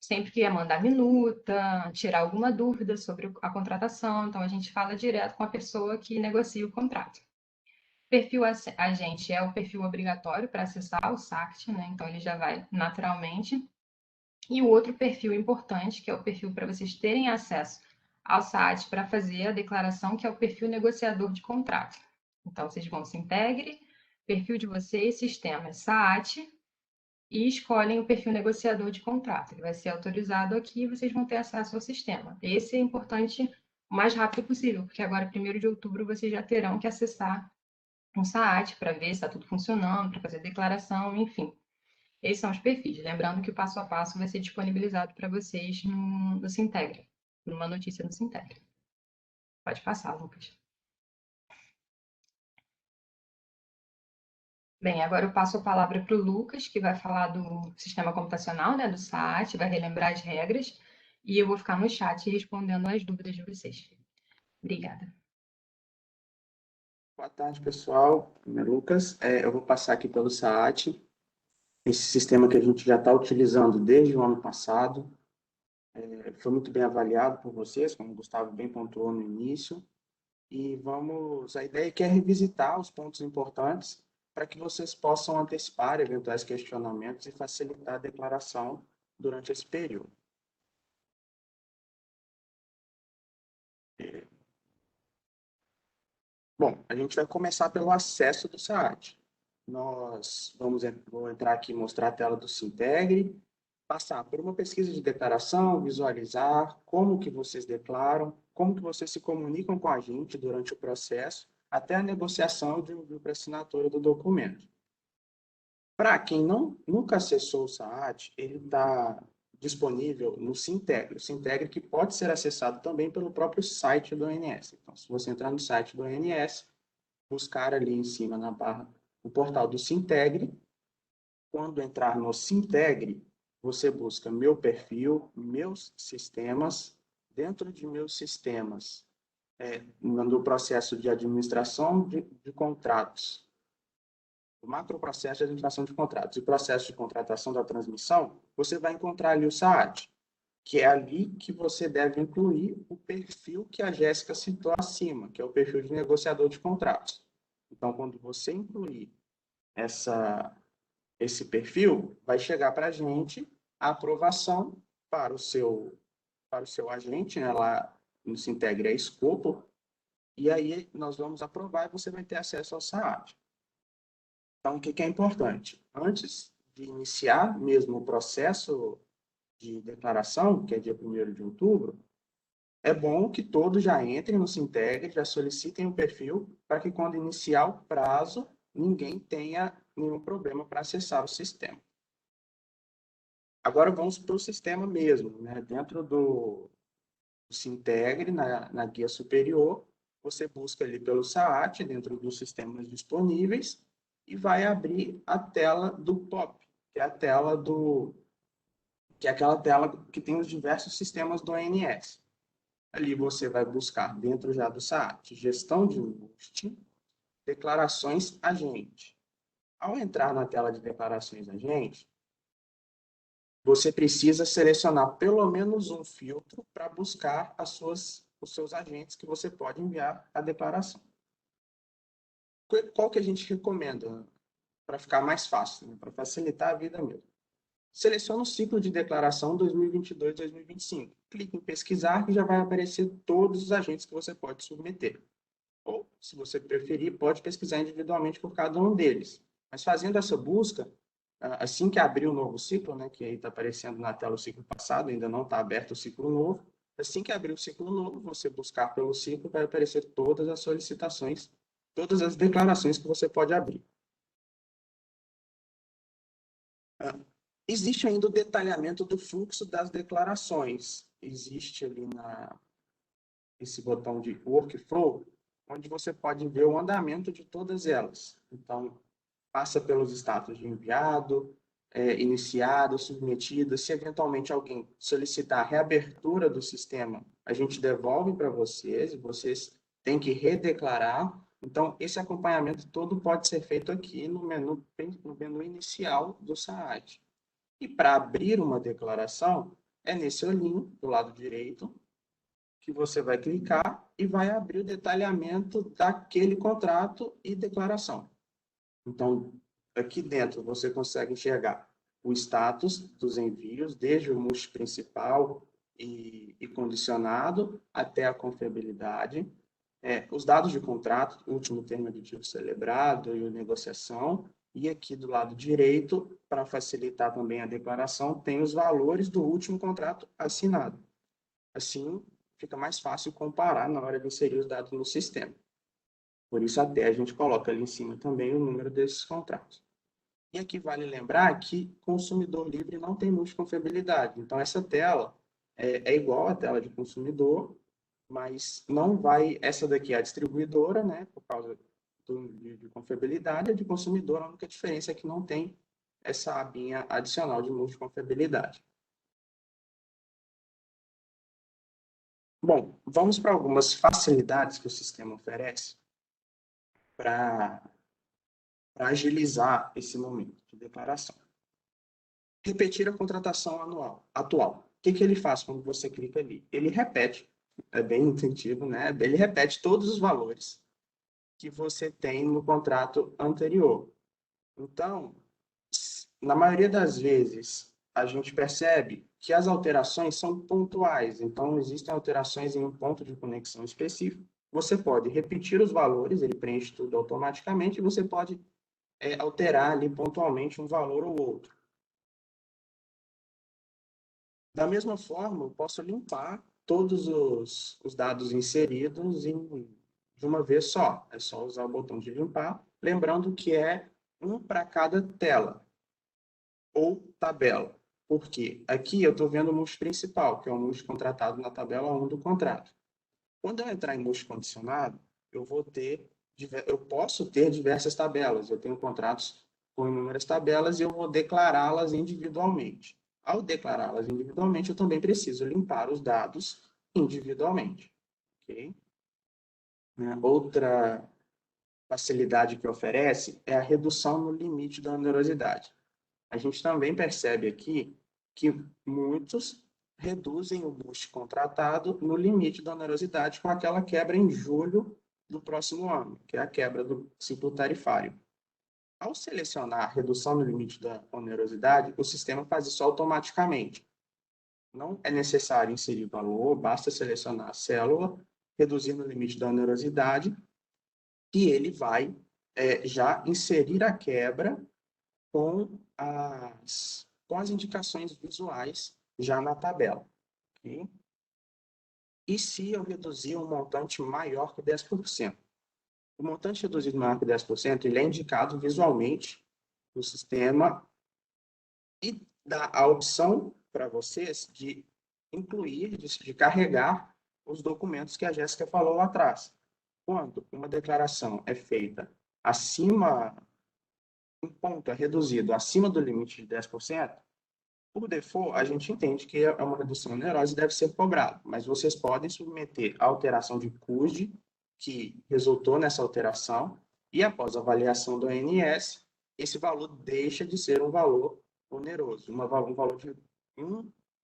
sempre que é mandar minuta, tirar alguma dúvida sobre a contratação. Então, a gente fala direto com a pessoa que negocia o contrato. Perfil agente é o perfil obrigatório para acessar o SACT, né? Então, ele já vai naturalmente. E o outro perfil importante, que é o perfil para vocês terem acesso ao SAT para fazer a declaração, que é o perfil negociador de contrato. Então, vocês vão se integre, perfil de vocês, sistema SAT, e escolhem o perfil negociador de contrato. Ele vai ser autorizado aqui e vocês vão ter acesso ao sistema. Esse é importante o mais rápido possível, porque agora, 1º de outubro, vocês já terão que acessar um SAAT para ver se está tudo funcionando, para fazer declaração, enfim. Esses são os perfis. Lembrando que o passo a passo vai ser disponibilizado para vocês no Sintegra, numa notícia no Sintegra. Pode passar, Lucas. Bem, agora eu passo a palavra para o Lucas, que vai falar do sistema computacional, né, do SAAT, vai relembrar as regras, e eu vou ficar no chat respondendo as dúvidas de vocês. Obrigada. Boa tarde, pessoal. Meu nome é Lucas. Eu vou passar aqui pelo SAAT, esse sistema que a gente já está utilizando desde o ano passado. Foi muito bem avaliado por vocês, como o Gustavo bem pontuou no início. E a ideia aqui é revisitar os pontos importantes para que vocês possam antecipar eventuais questionamentos e facilitar a declaração durante esse período. Bom, a gente vai começar pelo acesso do SAAT. Vou entrar aqui e mostrar a tela do Sintegre, passar por uma pesquisa de declaração, visualizar como que vocês declaram, como que vocês se comunicam com a gente durante o processo, até a negociação para assinatura do documento. Para quem nunca acessou o SAAT, ele está disponível no Sintegre. O Sintegre que pode ser acessado também pelo próprio site do ONS. Então, se você entrar no site do ONS, buscar ali em cima na barra o portal do Sintegre, quando entrar no Sintegre, você busca meu perfil, meus sistemas, dentro de meus sistemas, no processo de administração de contratos, o macroprocesso de administração de contratos e o processo de contratação da transmissão, você vai encontrar ali o SAAT, que é ali que você deve incluir o perfil que a Jéssica citou acima, que é o perfil de negociador de contratos. Então, quando você incluir esse perfil, vai chegar para a gente a aprovação para o seu agente, né, lá no Sintegre é escopo, e aí nós vamos aprovar e você vai ter acesso ao SAAT. Então, o que é importante? Antes de iniciar mesmo o processo de declaração, que é dia 1º de outubro, é bom que todos já entrem no Sintegre, já solicitem o perfil, para que quando iniciar o prazo, ninguém tenha nenhum problema para acessar o sistema. Agora vamos para o sistema mesmo, né? Dentro do Sintegre, na guia superior, você busca ali pelo SAAT, dentro dos sistemas disponíveis, e vai abrir a tela do POP, que é a tela que é aquela tela que tem os diversos sistemas do ONS. Ali você vai buscar, dentro já do SAAT, gestão de MUST, declarações agente. Ao entrar na tela de declarações agente, você precisa selecionar pelo menos um filtro para buscar os seus agentes que você pode enviar a declaração. Qual que a gente recomenda para ficar mais fácil, né? Para facilitar a vida mesmo? Seleciona o ciclo de declaração 2022-2025. Clique em pesquisar que já vai aparecer todos os agentes que você pode submeter. Ou, se você preferir, pode pesquisar individualmente por cada um deles. Mas fazendo essa busca, assim que abrir o novo ciclo, né, que aí está aparecendo na tela o ciclo passado, ainda não está aberto o ciclo novo, assim que abrir o ciclo novo, você buscar pelo ciclo, vai aparecer todas as solicitações, todas as declarações que você pode abrir. Existe ainda o detalhamento do fluxo das declarações. Existe ali esse botão de Workflow, onde você pode ver o andamento de todas elas. Então, passa pelos status de enviado, iniciado, submetido. Se eventualmente alguém solicitar a reabertura do sistema, a gente devolve para vocês, e vocês têm que redeclarar. Então, esse acompanhamento todo pode ser feito aqui no menu inicial do SAAT. E para abrir uma declaração, é nesse olhinho do lado direito que você vai clicar e vai abrir o detalhamento daquele contrato e declaração. Então, aqui dentro você consegue enxergar o status dos envios, desde o MUST principal e condicionado até a confiabilidade, os dados de contrato, o último termo aditivo celebrado e a negociação, e aqui do lado direito, para facilitar também a declaração, tem os valores do último contrato assinado. Assim, fica mais fácil comparar na hora de inserir os dados no sistema. Por isso até a gente coloca ali em cima também o número desses contratos. E aqui vale lembrar que consumidor livre não tem multiconfiabilidade. Então, essa tela é igual à tela de consumidor, mas não vai... Essa daqui é a distribuidora, né? Por causa de confiabilidade, a de consumidor, a única diferença é que não tem essa abinha adicional de multiconfiabilidade. Bom, vamos para algumas facilidades que o sistema oferece para agilizar esse momento de declaração. Repetir a contratação atual. O que ele faz quando você clica ali? Ele repete, é bem intuitivo, né? Ele repete todos os valores que você tem no contrato anterior. Então, na maioria das vezes, a gente percebe que as alterações são pontuais. Então, existem alterações em um ponto de conexão específico. Você pode repetir os valores, ele preenche tudo automaticamente, e você pode alterar ali pontualmente um valor ou outro. Da mesma forma, eu posso limpar todos os dados inseridos de uma vez só. É só usar o botão de limpar, lembrando que é um para cada tela ou tabela. Por quê? Aqui eu estou vendo o multiprincipal, que é o multicontratado na tabela 1 do contrato. Quando eu entrar em multicondicionado, eu posso ter diversas tabelas. Eu tenho contratos com inúmeras tabelas e eu vou declará-las individualmente. Ao declará-las individualmente, eu também preciso limpar os dados individualmente. Okay? Outra facilidade que oferece é a redução no limite da onerosidade. A gente também percebe aqui que muitos reduzem o boost contratado no limite da onerosidade com aquela quebra em julho do próximo ano, que é a quebra do ciclo tarifário. Ao selecionar a redução no limite da onerosidade, o sistema faz isso automaticamente. Não é necessário inserir valor, basta selecionar a célula, reduzir no limite da onerosidade, e ele vai já inserir a quebra com as indicações visuais já na tabela. Okay? E se eu reduzir um montante maior que 10%? O montante reduzido maior que 10%, ele é indicado visualmente no sistema e dá a opção para vocês de incluir, de carregar os documentos que a Jéssica falou lá atrás. Quando uma declaração é feita acima, um ponto é reduzido acima do limite de 10%, por default, a gente entende que é uma redução onerosa e deve ser cobrado, mas vocês podem submeter a alteração de CUSD, que resultou nessa alteração, e após a avaliação do ANS, esse valor deixa de ser um valor oneroso, um valor de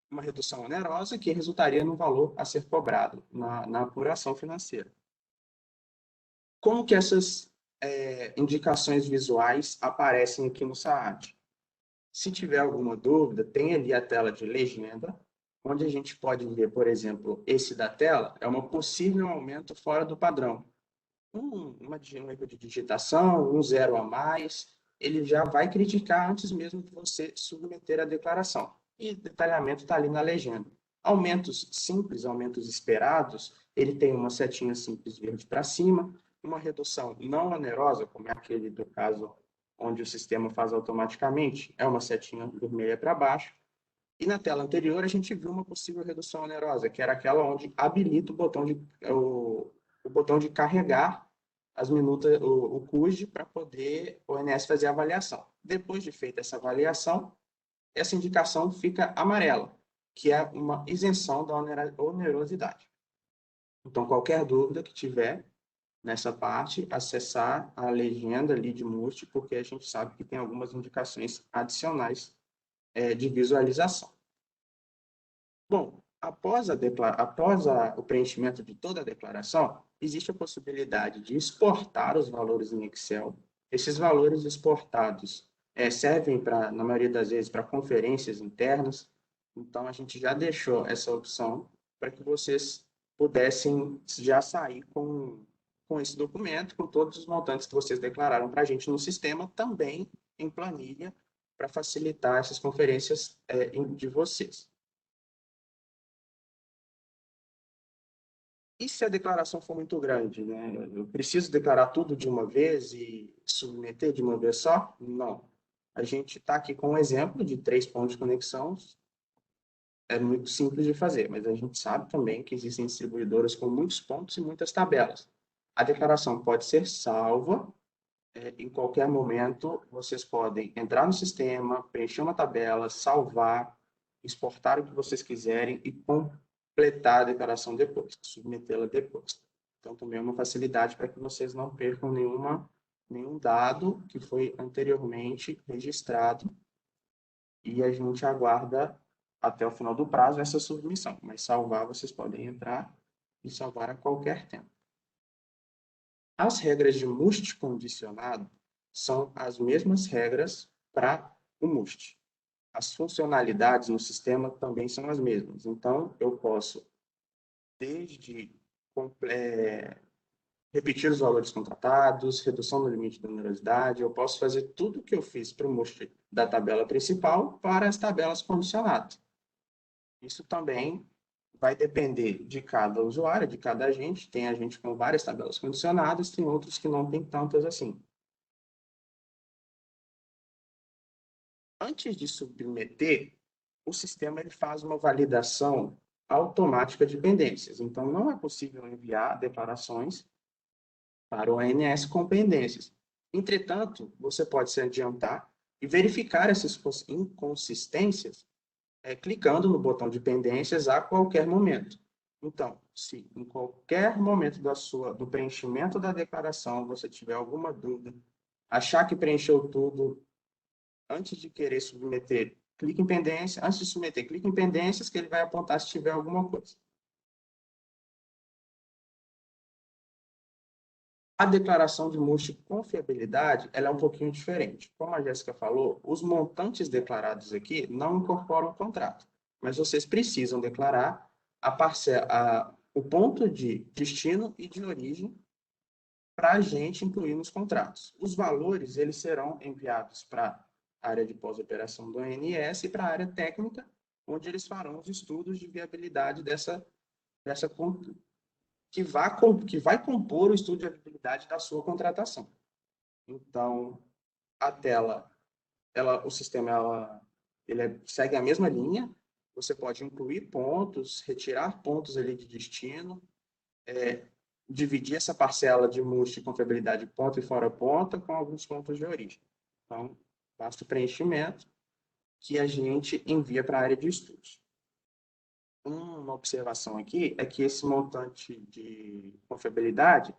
uma redução onerosa que resultaria no valor a ser cobrado na apuração financeira. Como que essas indicações visuais aparecem aqui no SAAD? Se tiver alguma dúvida, tem ali a tela de legenda, onde a gente pode ver, por exemplo, esse da tela é um possível aumento fora do padrão. Um erro de digitação, um zero a mais, ele já vai criticar antes mesmo de você submeter a declaração. E detalhamento está ali na legenda. Aumentos simples, aumentos esperados, ele tem uma setinha simples verde para cima, uma redução não onerosa, como é aquele do caso onde o sistema faz automaticamente, é uma setinha vermelha para baixo. E na tela anterior a gente viu uma possível redução onerosa, que era aquela onde habilita o botão de carregar as minutas, o CUSD, para poder o ONS fazer a avaliação. Depois de feita essa avaliação, essa indicação fica amarela, que é uma isenção da onerosidade. Então, qualquer dúvida que tiver nessa parte, acessar a legenda ali de multi, porque a gente sabe que tem algumas indicações adicionais de visualização. Bom, após o preenchimento de toda a declaração, existe a possibilidade de exportar os valores em Excel. Esses valores exportados servem, na maioria das vezes, para conferências internas. Então, a gente já deixou essa opção para que vocês pudessem já sair com esse documento, com todos os montantes que vocês declararam para a gente no sistema, também em planilha, para facilitar essas conferências de vocês. E se a declaração for muito grande, né? Eu preciso declarar tudo de uma vez e submeter de uma vez só? Não. A gente está aqui com um exemplo de 3 pontos de conexão. É muito simples de fazer, mas a gente sabe também que existem distribuidoras com muitos pontos e muitas tabelas. A declaração pode ser salva, em qualquer momento vocês podem entrar no sistema, preencher uma tabela, salvar, exportar o que vocês quiserem e completar a declaração depois, submetê-la depois. Então, também é uma facilidade para que vocês não percam nenhum dado que foi anteriormente registrado e a gente aguarda até o final do prazo essa submissão. Mas salvar, vocês podem entrar e salvar a qualquer tempo. As regras de MUST condicionado são as mesmas regras para o MUST. As funcionalidades no sistema também são as mesmas. Então, eu posso, desde repetir os valores contratados, redução no limite da onerosidade, eu posso fazer tudo o que eu fiz para o MUST da tabela principal para as tabelas condicionadas. Isso também vai depender de cada usuário, de cada agente. Tem agente com várias tabelas condicionadas, tem outros que não tem tantas assim. Antes de submeter, o sistema ele faz uma validação automática de pendências. Então, não é possível enviar declarações para o ONS com pendências. Entretanto, você pode se adiantar e verificar essas inconsistências clicando no botão de pendências a qualquer momento. Então, se em qualquer momento do preenchimento da declaração você tiver alguma dúvida, achar que preencheu tudo, antes de querer submeter, clique em pendência, antes de submeter, clique em pendências que ele vai apontar se tiver alguma coisa. A declaração de MUST com fiabilidade, ela é um pouquinho diferente. Como a Jéssica falou, os montantes declarados aqui não incorporam o contrato, mas vocês precisam declarar o ponto de destino e de origem para a gente incluir nos contratos. Os valores, eles serão enviados para a área de pós-operação do ONS e para a área técnica, onde eles farão os estudos de viabilidade dessa que vai compor o estudo de viabilidade da sua contratação. Então, a tela, o sistema, segue a mesma linha. Você pode incluir pontos, retirar pontos ali de destino, dividir essa parcela de MUST com fiabilidade ponta e fora ponta com alguns pontos de origem. Então, basta o preenchimento que a gente envia para a área de estudos. Uma observação aqui é que esse montante de confiabilidade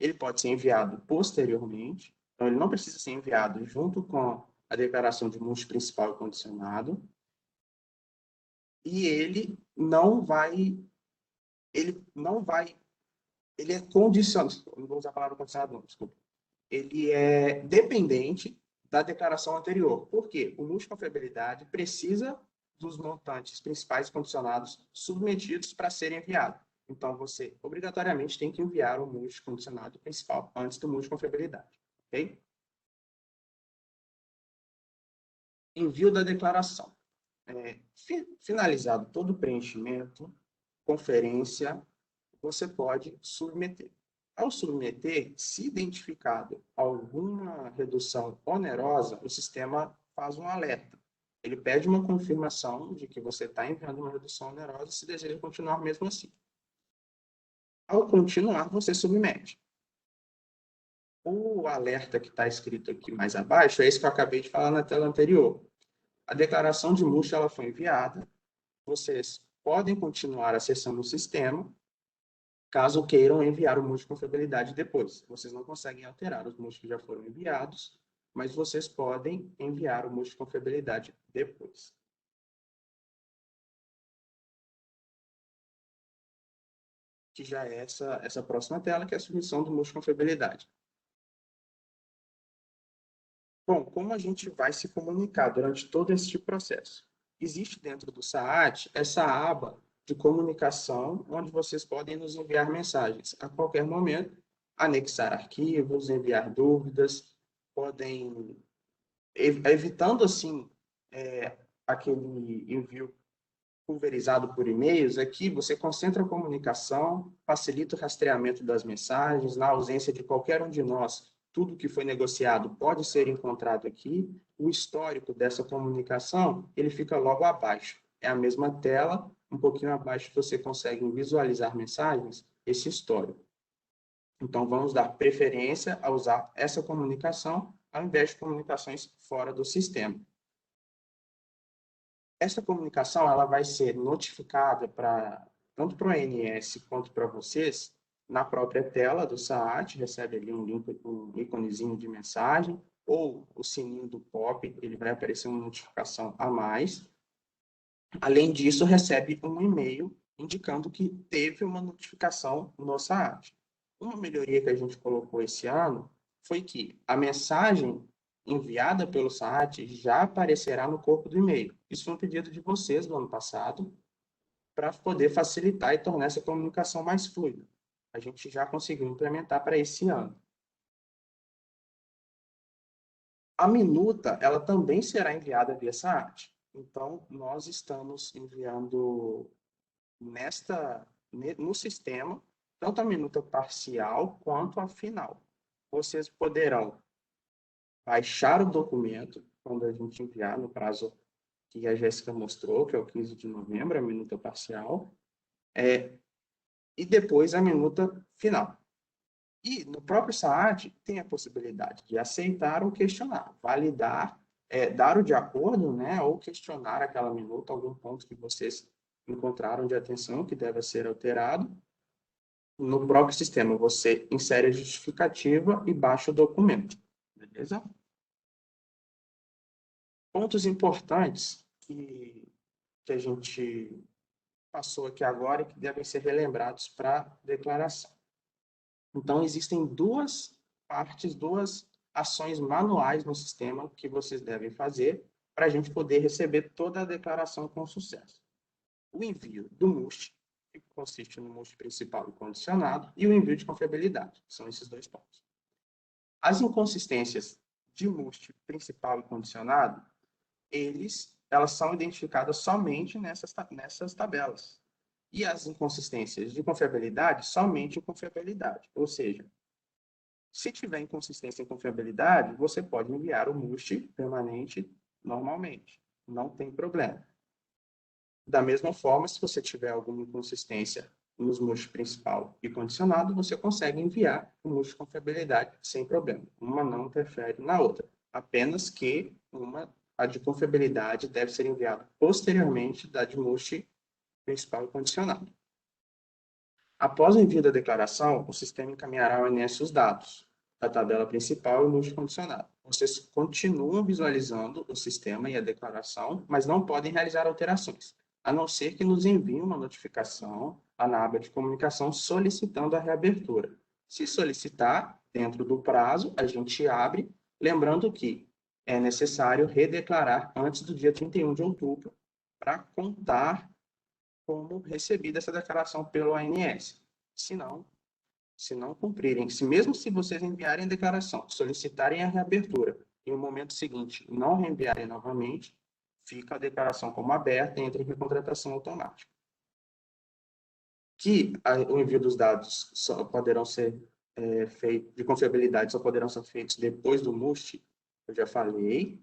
ele pode ser enviado posteriormente, então ele não precisa ser enviado junto com a declaração de MUST principal e condicionado, e ele é condicionado, não vou usar a palavra condicionado não, desculpa, ele é dependente da declaração anterior. Por quê? O MUST confiabilidade precisa dos montantes principais condicionados submetidos para serem enviados. Então, você obrigatoriamente tem que enviar o MUST condicionado principal antes do MUST confiabilidade. Ok? Envio da declaração. Finalizado todo o preenchimento, conferência, você pode submeter. Ao submeter, se identificado alguma redução onerosa, o sistema faz um alerta. Ele pede uma confirmação de que você está enviando uma redução onerosa e se deseja continuar mesmo assim. Ao continuar, você submete. O alerta que está escrito aqui mais abaixo é esse que eu acabei de falar na tela anterior. A declaração de MUST ela foi enviada. Vocês podem continuar acessando o sistema, caso queiram enviar o MUST com confiabilidade depois. Vocês não conseguem alterar os MUST que já foram enviados, mas vocês podem enviar o MUST com confiabilidade depois. Que já é essa próxima tela, que é a submissão do MUST com confiabilidade. Bom, como a gente vai se comunicar durante todo esse processo? Existe dentro do SAAT essa aba de comunicação, onde vocês podem nos enviar mensagens a qualquer momento, anexar arquivos, enviar dúvidas, podem, evitando assim aquele envio pulverizado por e-mails, aqui você concentra a comunicação, facilita o rastreamento das mensagens, na ausência de qualquer um de nós, tudo que foi negociado pode ser encontrado aqui. O histórico dessa comunicação, ele fica logo abaixo. É a mesma tela, um pouquinho abaixo você consegue visualizar mensagens, esse histórico. Então, vamos dar preferência a usar essa comunicação ao invés de comunicações fora do sistema. Essa comunicação ela vai ser notificada tanto para o ANS quanto para vocês na própria tela do SAAT, recebe ali um íconezinho de mensagem, ou o sininho do POP, ele vai aparecer uma notificação a mais. Além disso, recebe um e-mail indicando que teve uma notificação no SAAT. Uma melhoria que a gente colocou esse ano foi que a mensagem enviada pelo SAAT já aparecerá no corpo do e-mail. Isso foi um pedido de vocês do ano passado, para poder facilitar e tornar essa comunicação mais fluida. A gente já conseguiu implementar para esse ano. A minuta, ela também será enviada via SAAT. Então, nós estamos enviando no sistema, tanto a minuta parcial quanto a final. Vocês poderão baixar o documento quando a gente enviar no prazo que a Jéssica mostrou, que é o 15 de novembro, a minuta parcial, e depois a minuta final. E no próprio SAAT tem a possibilidade de aceitar ou questionar, validar, dar o de acordo, né, ou questionar aquela minuta, algum ponto que vocês encontraram de atenção que deve ser alterado. No próprio sistema, você insere a justificativa e baixa o documento. Beleza? Pontos importantes que a gente passou aqui agora e que devem ser relembrados para a declaração. Então, existem duas ações manuais no sistema que vocês devem fazer para a gente poder receber toda a declaração com sucesso. O envio do MUST, que consiste no MUST principal e condicionado, e o envio de confiabilidade, que são esses dois pontos. As inconsistências de MUST principal e condicionado, elas são identificadas somente nessas tabelas. E as inconsistências de confiabilidade, somente em confiabilidade. Ou seja, se tiver inconsistência em confiabilidade, você pode enviar o MUST permanente normalmente. Não tem problema. Da mesma forma, se você tiver alguma inconsistência nos MUST principal e condicionado, você consegue enviar o MUST de confiabilidade sem problema. Uma não interfere na outra. Apenas que a de confiabilidade deve ser enviada posteriormente da de MUST principal e condicionado. Após o envio da declaração, o sistema encaminhará ao ANS os dados da tabela principal e o MUST condicionado. Vocês continuam visualizando o sistema e a declaração, mas não podem realizar alterações, a não ser que nos enviem uma notificação na aba de comunicação solicitando a reabertura. Se solicitar, dentro do prazo, a gente abre, lembrando que é necessário redeclarar antes do dia 31 de outubro para contar como recebida essa declaração pelo ANS. Se não cumprirem, mesmo se vocês enviarem a declaração, solicitarem a reabertura e no momento seguinte não reenviarem novamente, fica a declaração como aberta e entra em recontratação automática. O envio dos dados só poderão ser feitos, de confiabilidade, só poderão ser feitos depois do MUST, eu já falei.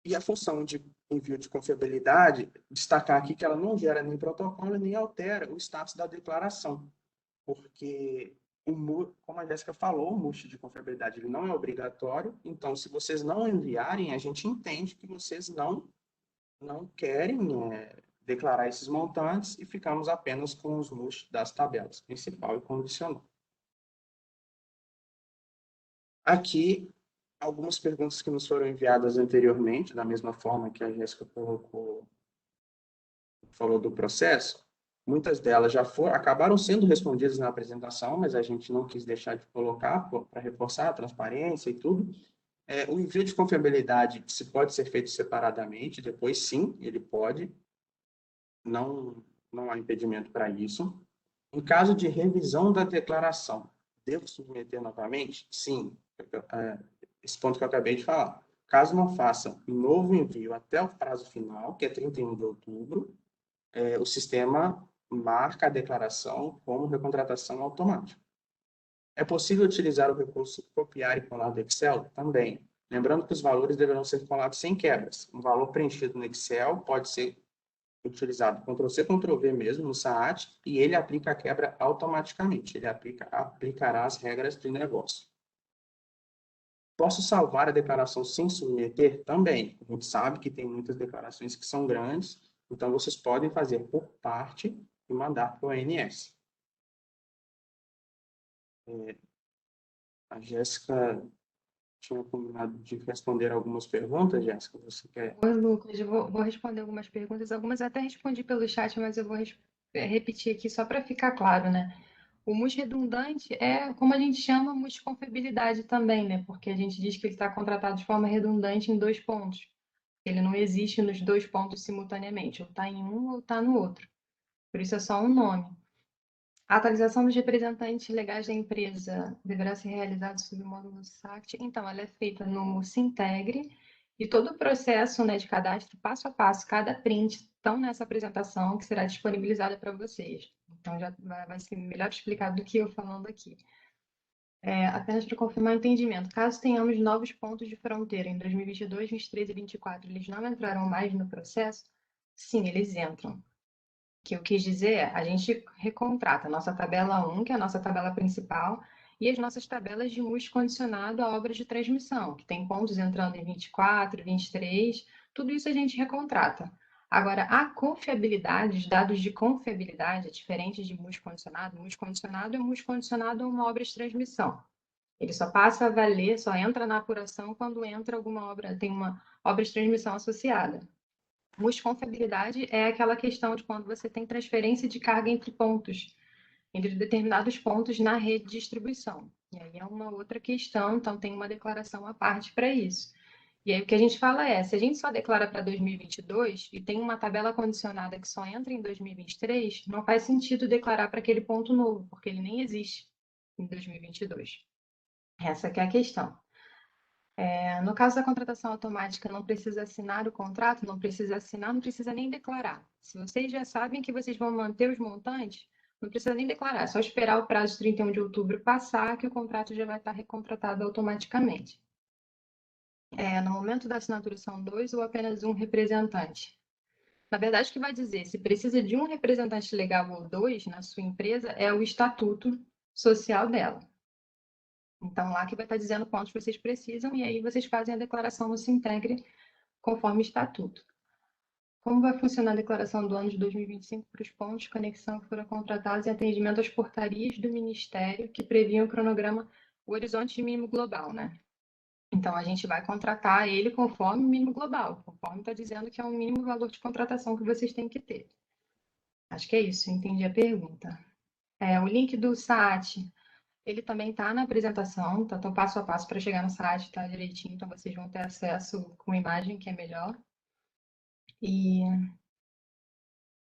E a função de envio de confiabilidade, destacar aqui que ela não gera nem protocolo, nem altera o status da declaração. Porque, como a Jéssica falou, o MUST de confiabilidade ele não é obrigatório. Então, se vocês não enviarem, a gente entende que vocês não querem declarar esses montantes e ficamos apenas com os MUST das tabelas, principal e condicional. Aqui, algumas perguntas que nos foram enviadas anteriormente, da mesma forma que a Jéssica falou do processo, muitas delas acabaram sendo respondidas na apresentação, mas a gente não quis deixar de colocar para reforçar a transparência e tudo. O envio de confiabilidade se pode ser feito separadamente, depois sim, ele pode, não há impedimento para isso. Em caso de revisão da declaração, devo submeter novamente? Sim, esse ponto que eu acabei de falar. Caso não faça um novo envio até o prazo final, que é 31 de outubro, o sistema marca a declaração como recontratação automática. É possível utilizar o recurso copiar e colar do Excel? Também. Lembrando que os valores deverão ser colados sem quebras. Um valor preenchido no Excel pode ser utilizado Ctrl+C, Ctrl+V mesmo no SAAT e ele aplica a quebra automaticamente. Ele aplicará as regras de negócio. Posso salvar a declaração sem submeter? Também. A gente sabe que tem muitas declarações que são grandes, então vocês podem fazer por parte e mandar para o ANS. A Jéssica tinha combinado de responder algumas perguntas, Jéssica, você quer? Oi, Lucas, eu vou responder algumas perguntas. Algumas eu até respondi pelo chat, mas eu vou repetir aqui só para ficar claro, né? O MUS redundante é como a gente chama MUS de confiabilidade também, né? Porque a gente diz que ele está contratado de forma redundante em 2 pontos. Ele não existe nos 2 pontos simultaneamente, ou está em um ou está no outro. Por isso é só um nome. A atualização dos representantes legais da empresa deverá ser realizada sob o módulo SACT. Então, ela é feita no Sintegre e todo o processo, né, de cadastro, passo a passo, cada print, estão nessa apresentação que será disponibilizada para vocês. Então, já vai ser melhor explicado do que eu falando aqui. Apenas para confirmar o entendimento, caso tenhamos novos pontos de fronteira em 2022, 2023 e 2024, eles não entrarão mais no processo? Sim, eles entram. O que eu quis dizer é, a gente recontrata a nossa tabela 1, que é a nossa tabela principal, e as nossas tabelas de MUS condicionado a obras de transmissão, que tem pontos entrando em 24, 23, tudo isso a gente recontrata. Agora, a confiabilidade, os dados de confiabilidade, é diferente de MUS condicionado. MUS condicionado é MUS condicionado a uma obra de transmissão. Ele só passa a valer, só entra na apuração quando entra alguma obra, tem uma obra de transmissão associada. MUS confiabilidade é aquela questão de quando você tem transferência de carga entre pontos, entre determinados pontos na rede de distribuição. E aí é uma outra questão, então tem uma declaração à parte para isso. E aí o que a gente fala é, se a gente só declara para 2022 e tem uma tabela condicionada que só entra em 2023, não faz sentido declarar para aquele ponto novo, porque ele nem existe em 2022. Essa que é a questão. No caso da contratação automática, não precisa assinar o contrato, não precisa assinar, não precisa nem declarar. Se vocês já sabem que vocês vão manter os montantes, não precisa nem declarar, é só esperar o prazo de 31 de outubro passar, que o contrato já vai estar recontratado automaticamente. No momento da assinatura são 2 ou apenas um representante? Na verdade, o que vai dizer se precisa de um representante legal ou 2 na sua empresa é o estatuto social dela. Então, lá que vai estar dizendo quantos vocês precisam, e aí vocês fazem a declaração no Sintegre conforme estatuto. Como vai funcionar a declaração do ano de 2025 para os pontos de conexão que foram contratados em atendimento às portarias do Ministério que previam o cronograma, o horizonte de mínimo global, né? Então, a gente vai contratar ele conforme o mínimo global, conforme está dizendo que é um mínimo valor de contratação que vocês têm que ter. Acho que é isso, entendi a pergunta. O link do SAT, ele também está na apresentação, tá passo a passo para chegar no site, tá direitinho, então vocês vão ter acesso com imagem, que é melhor.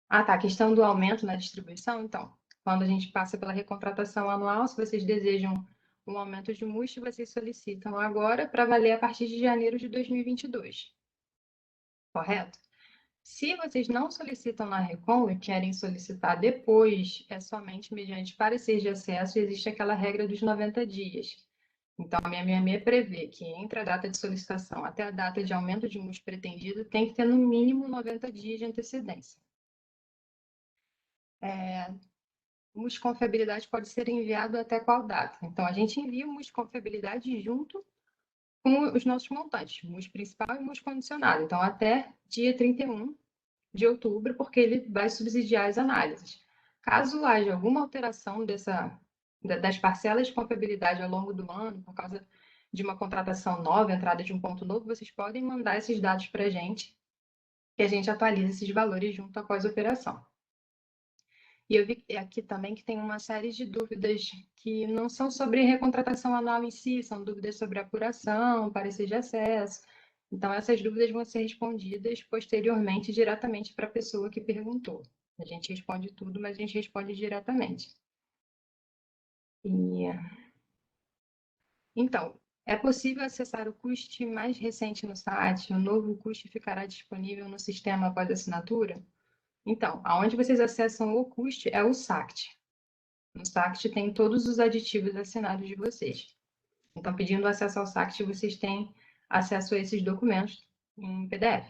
A questão do aumento na distribuição, então, quando a gente passa pela recontratação anual, se vocês desejam um aumento de MUST, vocês solicitam agora para valer a partir de janeiro de 2022. Correto? Se vocês não solicitam na Recon e querem solicitar depois, é somente mediante parecer de acesso, existe aquela regra dos 90 dias. Então, a 666 prevê que entre a data de solicitação até a data de aumento de MUST pretendido, tem que ter no mínimo 90 dias de antecedência. O MUST confiabilidade pode ser enviado até qual data? Então, a gente envia o MUST confiabilidade junto com os nossos montantes, MUST principal e MUST condicionado. Então, até dia 31 de outubro, porque ele vai subsidiar as análises. Caso haja alguma alteração das parcelas de confiabilidade ao longo do ano, por causa de uma contratação nova, entrada de um ponto novo, vocês podem mandar esses dados para a gente, que a gente atualiza esses valores junto após a operação. E eu vi aqui também que tem uma série de dúvidas que não são sobre recontratação anual em si, são dúvidas sobre apuração, parecer de acesso. Então, essas dúvidas vão ser respondidas posteriormente diretamente para a pessoa que perguntou. A gente responde tudo, mas a gente responde diretamente. Então, É possível acessar o CUST mais recente no SAAT? O novo CUST ficará disponível no sistema após assinatura? Então, aonde vocês acessam o CUST é o SACT. No SACT tem todos os aditivos assinados de vocês. Então, pedindo acesso ao SACT, vocês têm acesso a esses documentos em PDF.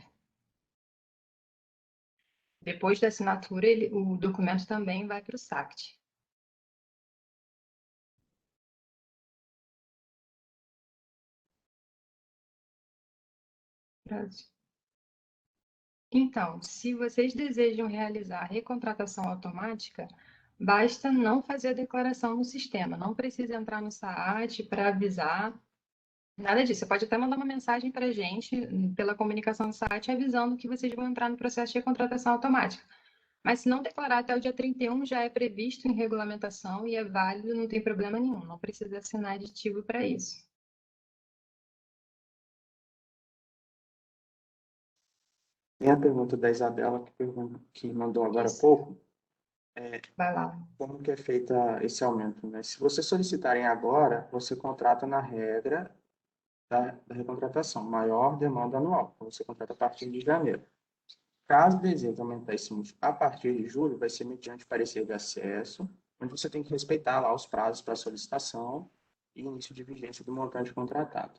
Depois da assinatura, o documento também vai para o SACT. Então, se vocês desejam realizar a recontratação automática, basta não fazer a declaração no sistema. Não precisa entrar no SAAT para avisar. Nada disso. Você pode até mandar uma mensagem para a gente pela comunicação do SAAT avisando que vocês vão entrar no processo de recontratação automática. Mas se não declarar até o dia 31, já é previsto em regulamentação e é válido, não tem problema nenhum. Não precisa assinar aditivo para isso. Tem a pergunta da Isabela, que mandou agora há pouco. Vai lá. Como que é feita esse aumento, né? Se vocês solicitarem agora, você contrata na regra da recontratação, maior demanda anual. Então, você contrata a partir de janeiro. Caso deseje aumentar esse múltiplo a partir de julho, vai ser mediante parecer de acesso, onde você tem que respeitar lá os prazos para solicitação e início de vigência do montante contratado.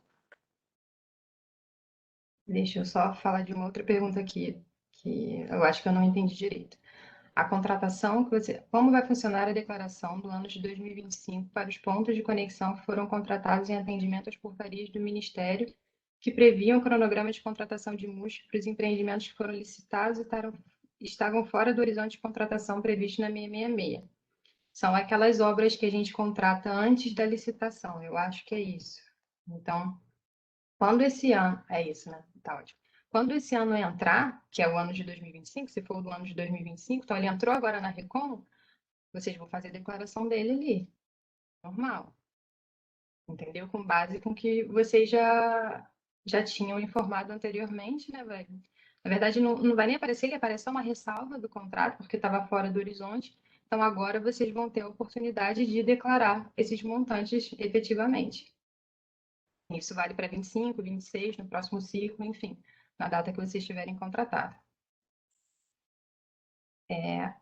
Deixa eu só falar de uma outra pergunta aqui, que eu acho que eu não entendi direito. A contratação, como vai funcionar a declaração do ano de 2025 para os pontos de conexão que foram contratados em atendimento às portarias do Ministério que previam o cronograma de contratação de MUST para os empreendimentos que foram licitados e estavam fora do horizonte de contratação previsto na 666. São aquelas obras que a gente contrata antes da licitação, eu acho que é isso. Então, quando esse ano... É isso, né? Tá ótimo. Quando esse ano entrar, que é o ano de 2025, se for do ano de 2025, então ele entrou agora na Recon, vocês vão fazer a declaração dele ali. Normal. Entendeu? Com base com que vocês já tinham informado anteriormente, né, velho? Na verdade, não vai nem aparecer, ele aparece só uma ressalva do contrato, porque estava fora do horizonte. Então, agora vocês vão ter a oportunidade de declarar esses montantes efetivamente. Isso vale para 25, 26, no próximo ciclo, enfim, na data que vocês estiverem contratados.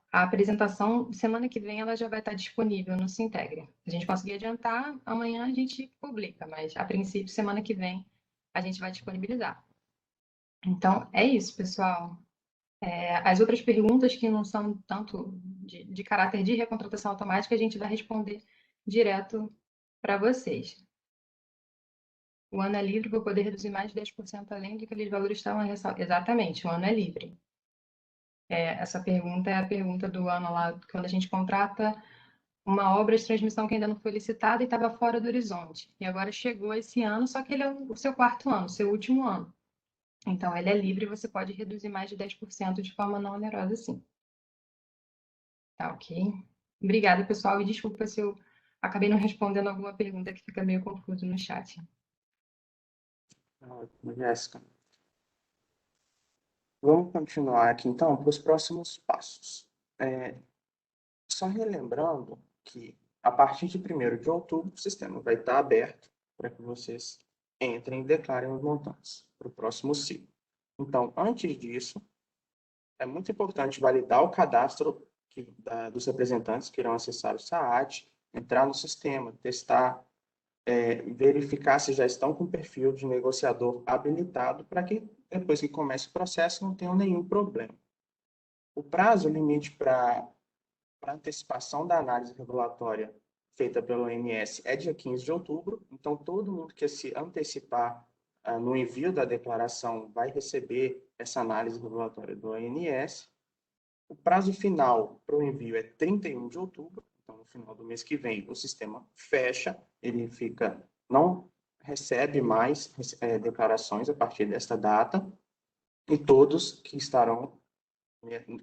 A apresentação, semana que vem, ela já vai estar disponível no Sintegra. Se a gente conseguir adiantar, amanhã a gente publica, mas a princípio, semana que vem, a gente vai disponibilizar. Então, é isso, pessoal. As outras perguntas que não são tanto de caráter de recontratação automática, a gente vai responder direto para vocês. O ano é livre, vou poder reduzir mais de 10% além do que aqueles valores estavam ressaltados. Exatamente, o ano é livre. Essa pergunta é a pergunta do ano lá, quando a gente contrata uma obra de transmissão que ainda não foi licitada e estava fora do horizonte. E agora chegou esse ano, só que ele é o seu quarto ano, seu último ano. Então, ele é livre e você pode reduzir mais de 10% de forma não onerosa, sim. Tá ok? Obrigada, pessoal, e desculpa se eu acabei não respondendo alguma pergunta que fica meio confuso no chat. Jéssica. Vamos continuar aqui, então, para os próximos passos. Só relembrando que, a partir de 1º de outubro, o sistema vai estar aberto para que vocês entrem e declarem os montantes para o próximo ciclo. Então, antes disso, é muito importante validar o cadastro dos representantes que irão acessar o SAAT, entrar no sistema, testar, verificar se já estão com o perfil de negociador habilitado para que, depois que comece o processo, não tenham nenhum problema. O prazo limite para antecipação da análise regulatória feita pelo ONS é dia 15 de outubro, então todo mundo que se antecipar no envio da declaração vai receber essa análise regulatória do ONS. O prazo final para o envio é 31 de outubro, então no final do mês que vem o sistema fecha, ele não recebe mais declarações a partir desta data, e todos que estarão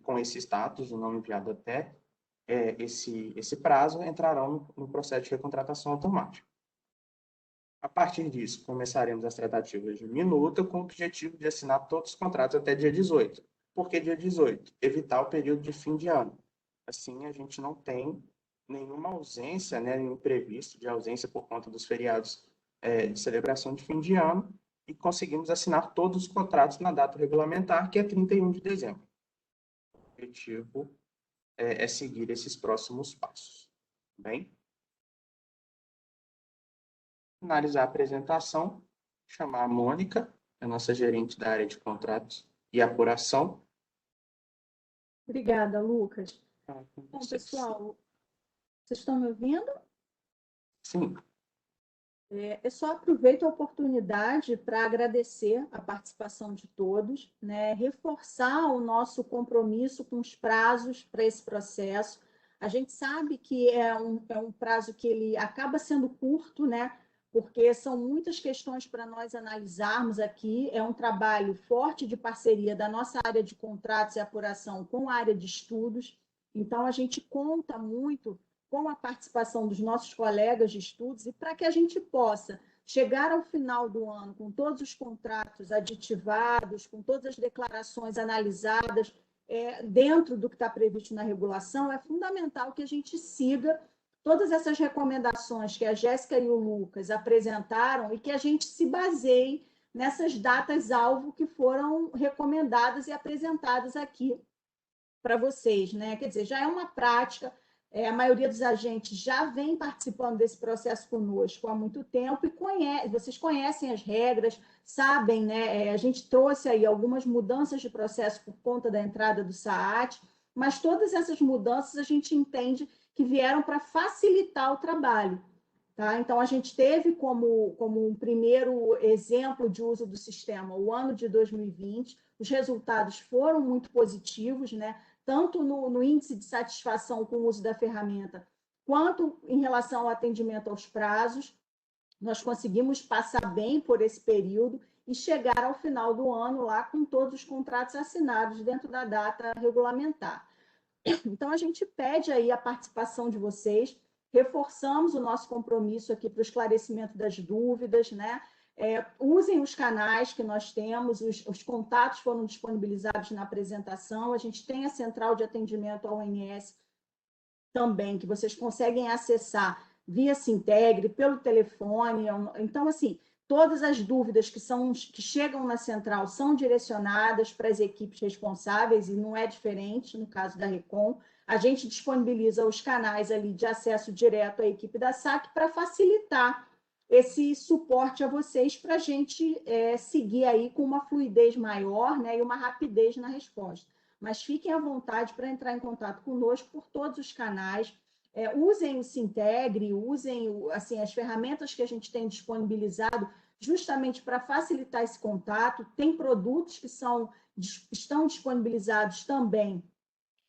com esse status, o não enviado até esse prazo, entrarão no processo de recontratação automática. A partir disso, começaremos as tratativas de minuta com o objetivo de assinar todos os contratos até dia 18. Por que dia 18? Evitar o período de fim de ano. Assim, a gente não tem nenhuma ausência, nenhum imprevisto de ausência por conta dos feriados de celebração de fim de ano e conseguimos assinar todos os contratos na data regulamentar, que é 31 de dezembro. O objetivo é seguir esses próximos passos. Bem? Finalizar a apresentação, chamar a Mônica, a nossa gerente da área de contratos e apuração. Obrigada, Lucas. Bom, pessoal, vocês estão me ouvindo? Sim. Eu só aproveito a oportunidade para agradecer a participação de todos, né? Reforçar o nosso compromisso com os prazos para esse processo. A gente sabe que é um prazo que ele acaba sendo curto, né? Porque são muitas questões para nós analisarmos aqui. É um trabalho forte de parceria da nossa área de contratos e apuração com a área de estudos. Então, a gente conta muito com a participação dos nossos colegas de estudos e para que a gente possa chegar ao final do ano com todos os contratos aditivados, com todas as declarações analisadas dentro do que está previsto na regulação, é fundamental que a gente siga todas essas recomendações que a Jéssica e o Lucas apresentaram e que a gente se baseie nessas datas-alvo que foram recomendadas e apresentadas aqui para vocês, né? Quer dizer, já é uma prática. A maioria dos agentes já vem participando desse processo conosco há muito tempo e vocês conhecem as regras, sabem, né? A gente trouxe aí algumas mudanças de processo por conta da entrada do SAAT, mas todas essas mudanças a gente entende que vieram para facilitar o trabalho. Tá? Então, a gente teve como um primeiro exemplo de uso do sistema o ano de 2020, os resultados foram muito positivos, né? Tanto no índice de satisfação com o uso da ferramenta, quanto em relação ao atendimento aos prazos. Nós conseguimos passar bem por esse período e chegar ao final do ano lá com todos os contratos assinados dentro da data regulamentar. Então, a gente pede aí a participação de vocês, reforçamos o nosso compromisso aqui para o esclarecimento das dúvidas, né? Usem os canais que nós temos, os contatos foram disponibilizados na apresentação, a gente tem a central de atendimento ao ONS também, que vocês conseguem acessar via Sintegre, pelo telefone. Então, assim, todas as dúvidas que chegam na central são direcionadas para as equipes responsáveis, e não é diferente no caso da Recom. A gente disponibiliza os canais ali de acesso direto à equipe da SAC para facilitar esse suporte a vocês para a gente seguir aí com uma fluidez maior, né, e uma rapidez na resposta. Mas fiquem à vontade para entrar em contato conosco por todos os canais. Usem o Sintegre, usem assim, as ferramentas que a gente tem disponibilizado justamente para facilitar esse contato. Tem produtos que estão disponibilizados também,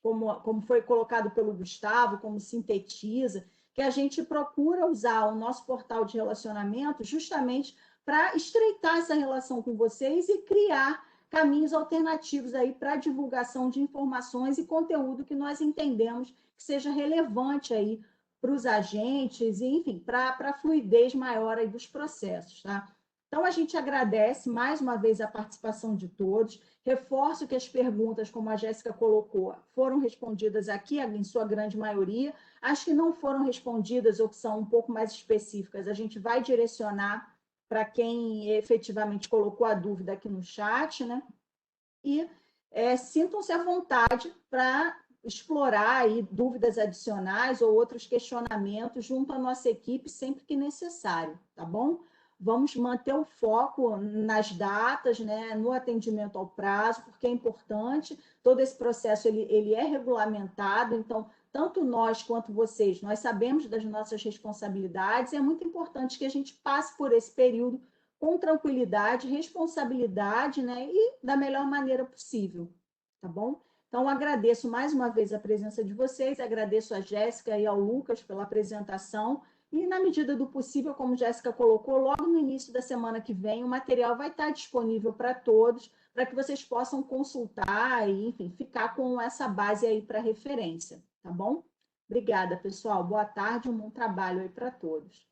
como foi colocado pelo Gustavo, como Sintetiza, que a gente procura usar o nosso portal de relacionamento justamente para estreitar essa relação com vocês e criar caminhos alternativos aí para a divulgação de informações e conteúdo que nós entendemos que seja relevante aí para os agentes e, enfim, para a fluidez maior aí dos processos, tá? Então, a gente agradece mais uma vez a participação de todos, reforço que as perguntas, como a Jéssica colocou, foram respondidas aqui, em sua grande maioria. As que não foram respondidas ou que são um pouco mais específicas, a gente vai direcionar para quem efetivamente colocou a dúvida aqui no chat, né? E sintam-se à vontade para explorar aí dúvidas adicionais ou outros questionamentos junto à nossa equipe sempre que necessário, tá bom? Vamos manter o foco nas datas, né, no atendimento ao prazo, porque é importante, todo esse processo ele é regulamentado, então, tanto nós quanto vocês, nós sabemos das nossas responsabilidades, e é muito importante que a gente passe por esse período com tranquilidade, responsabilidade, né, e da melhor maneira possível, tá bom? Então, agradeço mais uma vez a presença de vocês, agradeço a Jéssica e ao Lucas pela apresentação, e, na medida do possível, como a Jéssica colocou, logo no início da semana que vem, o material vai estar disponível para todos, para que vocês possam consultar e, enfim, ficar com essa base aí para referência, tá bom? Obrigada, pessoal. Boa tarde, um bom trabalho aí para todos.